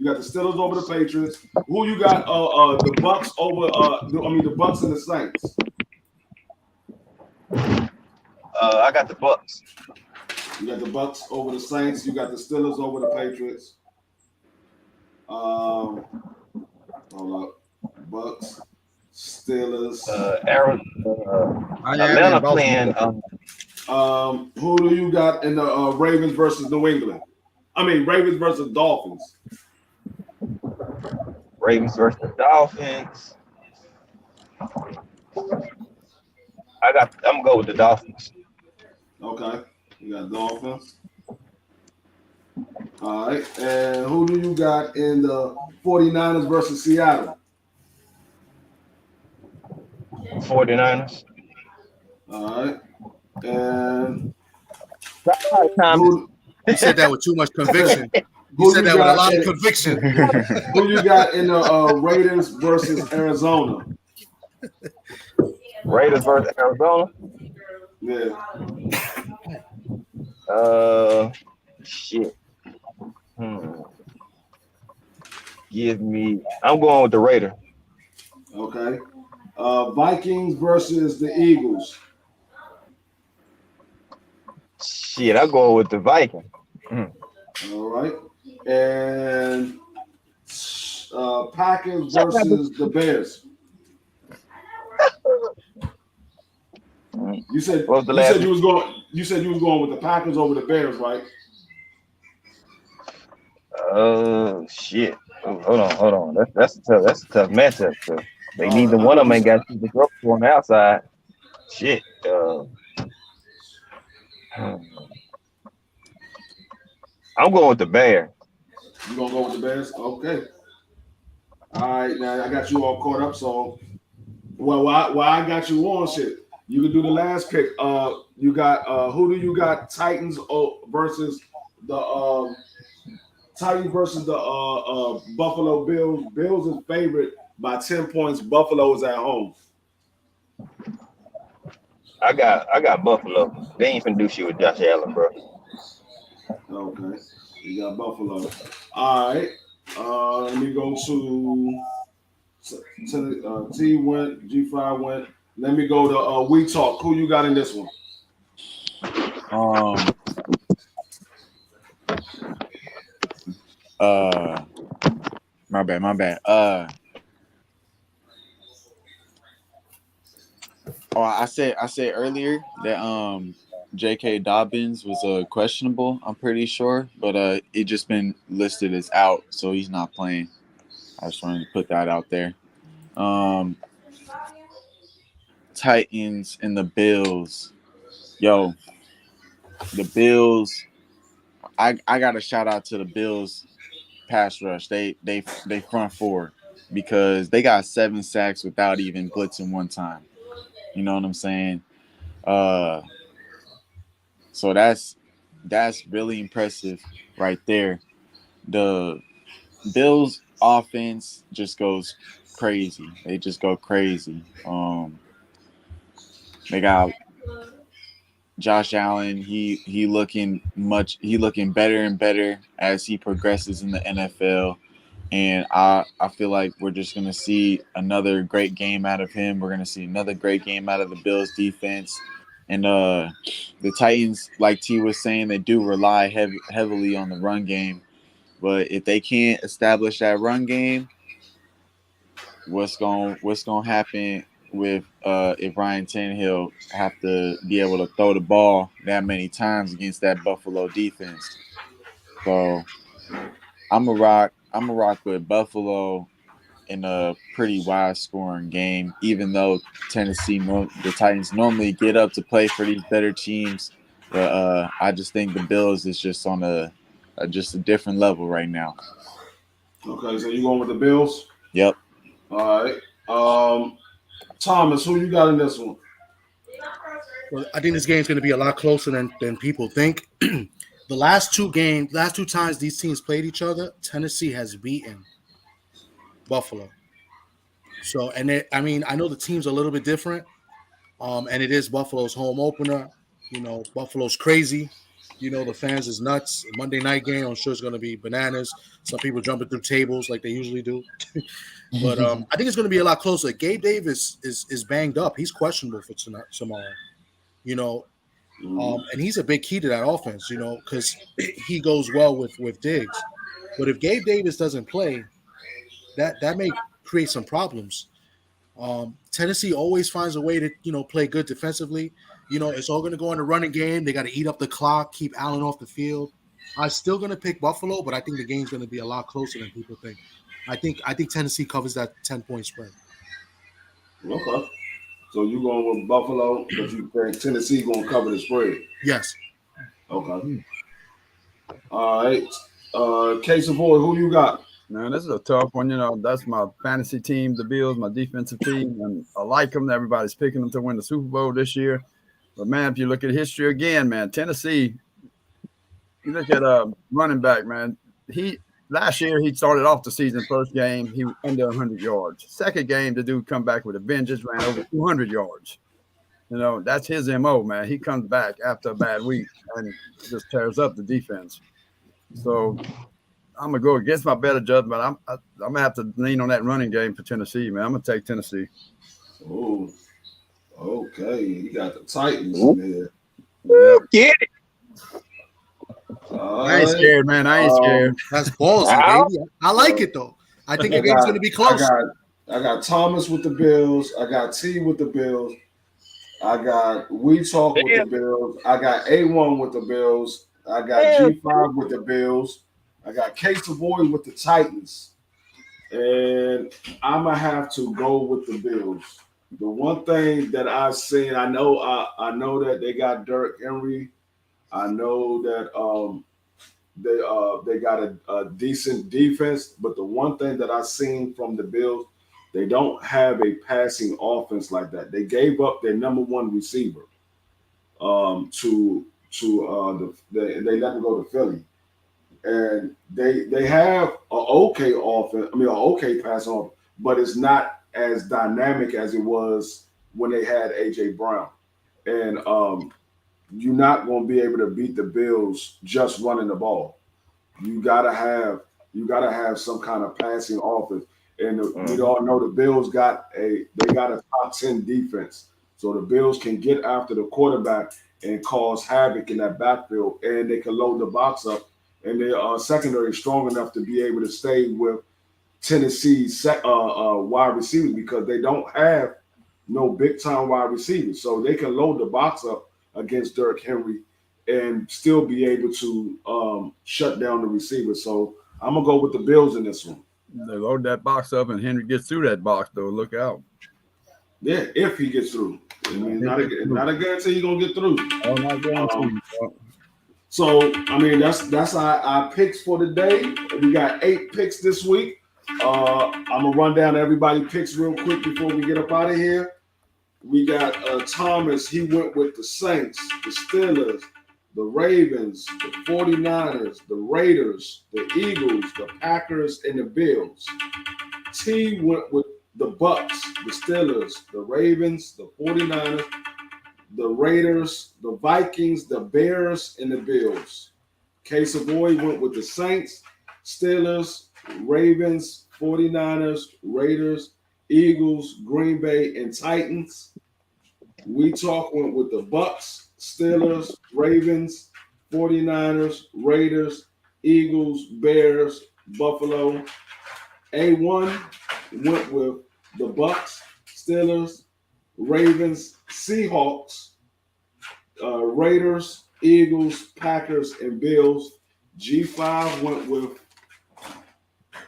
got the Steelers over the Patriots. Who you got? The Bucks over. The Bucks and the Saints. I got the Bucks. You got the Bucks over the Saints. You got the Steelers over the Patriots. Hold up. Bucks, Steelers. Atlanta playing. Who do you got in the Ravens versus New England? Ravens versus Dolphins. Ravens versus Dolphins. I'm gonna go with the Dolphins. Okay. You got Dolphins. All right. And who do you got in the 49ers versus Seattle? 49ers. All right. And You said that with too much conviction. You said that with a lot of conviction. Who you got in the Raiders versus Arizona? Raiders versus Arizona. Yeah. Shit. I'm going with the Raider. Okay. Vikings versus the Eagles. Shit, I'm going with the Vikings. All right. And Packers versus the Bears. You said you was going with the Packers over the Bears, right? Oh shit! Oh, hold on. That's a tough matchup. So they Oh, neither I one know of them this. ain't got the growth on the outside. Shit. I'm going with the Bears. You gonna go with the Bears? Okay. All right, now I got you all caught up. So, well, why I got you on shit? You can do the last pick. You got who do you got? Titans versus the Titans versus the Buffalo Bills. Bills is favorite by 10 points. Buffalo is at home. I got Buffalo. They ain't finna do shit with Josh Allen, bro. Okay, you got Buffalo. All right. Let me go to T went, G5 went. Let me go to We Talk. Who you got in this one? My bad. I said earlier that J.K. Dobbins was questionable. I'm pretty sure, but it just been listed as out, so he's not playing. I just wanted to put that out there. Titans and the Bills. Yo, the Bills. I got a shout out to the Bills pass rush. They front four because they got 7 sacks without even blitzing one time. You know what I'm saying? So that's really impressive right there. The Bills offense just goes crazy. They just go crazy. They got Josh Allen. He looking better and better as he progresses in the NFL. And I feel like we're just going to see another great game out of him. We're going to see another great game out of the Bills defense. And the Titans, like T was saying, they do rely heavily on the run game. But if they can't establish that run game, what's going to happen with if Ryan Tannehill have to be able to throw the ball that many times against that Buffalo defense? So I'm a rock with Buffalo in a pretty wide scoring game, even though the Titans normally get up to play for these better teams. But I just think the Bills is just on a different level right now. Okay, so you going with the Bills? Yep. All right. Thomas, who you got in this one? Well, I think this game's going to be a lot closer than people think. The last two times these teams played each other, Tennessee has beaten Buffalo. So, I know the team's a little bit different, and it is Buffalo's home opener. You know, Buffalo's crazy. You know, the fans is nuts. Monday night game, I'm sure it's going to be bananas. Some people jumping through tables like they usually do. But I think it's going to be a lot closer. Gabe Davis is banged up. He's questionable for tomorrow. You know, and he's a big key to that offense, you know, because he goes well with Diggs. But if Gabe Davis doesn't play, that may create some problems. Tennessee always finds a way to, you know, play good defensively. You know, it's all going to go in the running game. They got to eat up the clock, keep Allen off the field. I'm still going to pick Buffalo, but I think the game's going to be a lot closer than people think. I think Tennessee covers that 10-point spread. Okay. So you going with Buffalo, but you think Tennessee going to cover the spread? Yes. Okay. All right. Case of Boy, who you got? Man, this is a tough one. You know, that's my fantasy team, the Bills, my defensive team, and I like them. Everybody's picking them to win the Super Bowl this year. But, man, if you look at history again, man, Tennessee, you look at a running back, man. Last year he started off the season, first game, he was under 100 yards. Second game, the dude come back with a vengeance, ran over 200 yards. You know, that's his MO, man. He comes back after a bad week and just tears up the defense. So I'm gonna go against my better judgment. I'm gonna have to lean on that running game for Tennessee, man. I'm gonna take Tennessee. Oh, okay. You got the Titans in Yeah. Get it. I ain't scared, man. I ain't scared. That's ballsy, baby. I like it though. I think the game's going to be close. I got Thomas with the Bills. I got T with the Bills. I got We Talk with the Bills. I got A1 with the Bills. I got G5 with the Bills. I got K Savoy with the Titans, and I'm gonna have to go with the Bills. The one thing that I've seen, I know that they got Derrick Henry. I know that they got a decent defense, but the one thing that I've seen from the Bills, they don't have a passing offense like that. They gave up their number one receiver they let him go to Philly, and they have an okay offense. I mean, an okay passing offense, but it's not as dynamic as it was when they had AJ Brown, and you're not going to be able to beat the Bills just running the ball. You gotta have some kind of passing offense, and we all know the Bills got a top 10 defense, so the Bills can get after the quarterback and cause havoc in that backfield, and they can load the box up, and their secondary is strong enough to be able to stay with Tennessee's wide receivers because they don't have no big time wide receivers, so they can load the box up against Derrick Henry and still be able to shut down the receiver. So I'm gonna go with the Bills in this one. They load that box up, and Henry gets through that box. Though, look out! Yeah, if he gets through. I mean, not a guarantee he's gonna get through. Oh, not guaranteed. So I mean, that's our picks for the day. We got 8 picks this week. I'm gonna run down everybody's picks real quick before we get up out of here. We got Thomas. He went with the Saints, the Steelers, the Ravens, the 49ers, the Raiders, the Eagles, the Packers, and the Bills. T went with the Bucks, the Steelers, the Ravens, the 49ers, the Raiders, the Vikings, the Bears, and the Bills. K Savoy went with the Saints, Steelers, Ravens, 49ers, Raiders, Eagles, Green Bay, and Titans. We Talk went with the Bucks, Steelers, Ravens, 49ers, Raiders, Eagles, Bears, Buffalo. A1 went with the Bucks, Steelers, Ravens, Seahawks, Raiders, Eagles, Packers, and Bills. G5 went with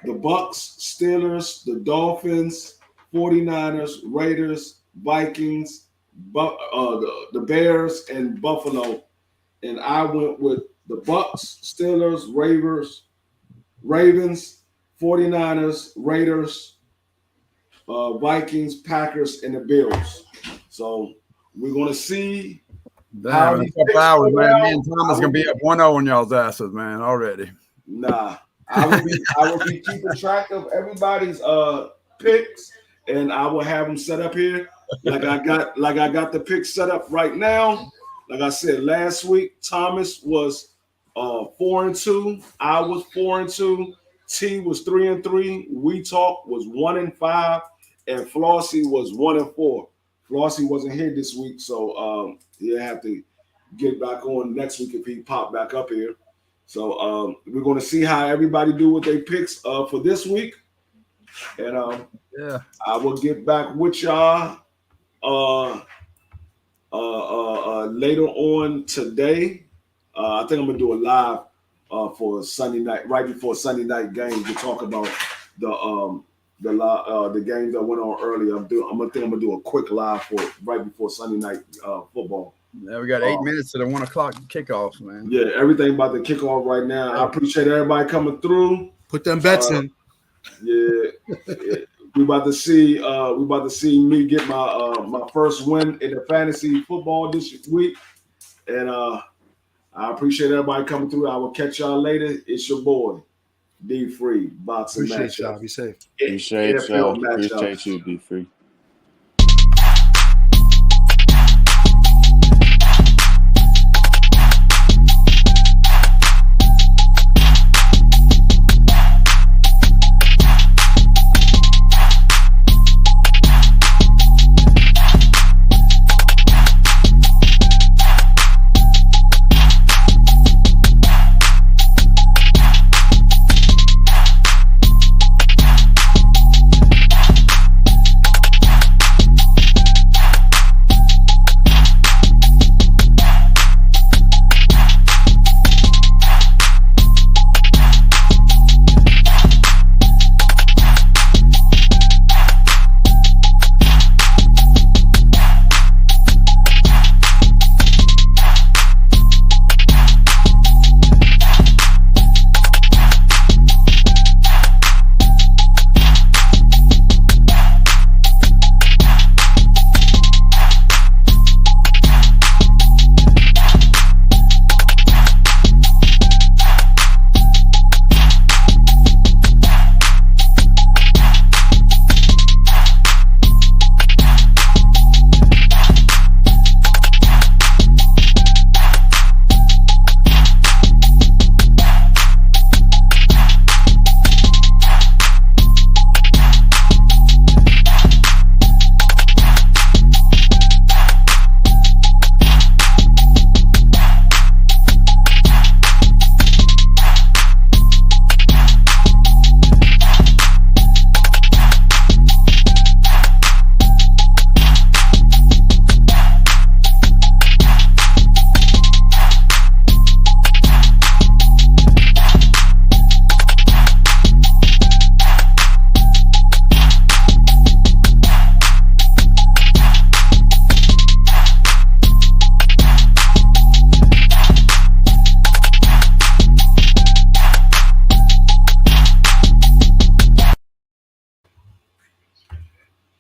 the Bucks, Steelers, the Dolphins, 49ers, Raiders, Vikings, the Bears, and Buffalo. And I went with the Bucks, Steelers, Ravens, 49ers, Raiders, Vikings, Packers, and the Bills. So we're going to see. Damn, in a couple hours, man. Me and Thomas gonna be up 1-0 on y'all's asses, man, already. Nah, I will be keeping track of everybody's picks, and I will have them set up here. Like I got the picks set up right now. Like I said last week, Thomas was 4-2. I was 4-2. T was 3-3. We Talk was 1-5, and Flossie was 1-4. Flossie wasn't here this week, so he'll have to get back on next week if he pop back up here. So we're going to see how everybody do with their picks for this week, and I will get back with y'all later on today. I think I'm gonna do a live for Sunday night, right before Sunday night game, to talk about the games that went on earlier. I'm gonna do a quick live for right before Sunday night football. Yeah, we got 8 minutes to the 1 o'clock kickoffs, man. Yeah, everything about to kick off right now. I appreciate everybody coming through. Put them bets in. Yeah, we about to see me get my first win in the fantasy football this week, and I appreciate everybody coming through. I will catch y'all later. It's your boy D Free Boxing Appreciate Matchups. y'all. Be safe. Appreciate y'all. Appreciate you, Be Free.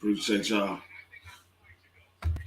Appreciate y'all.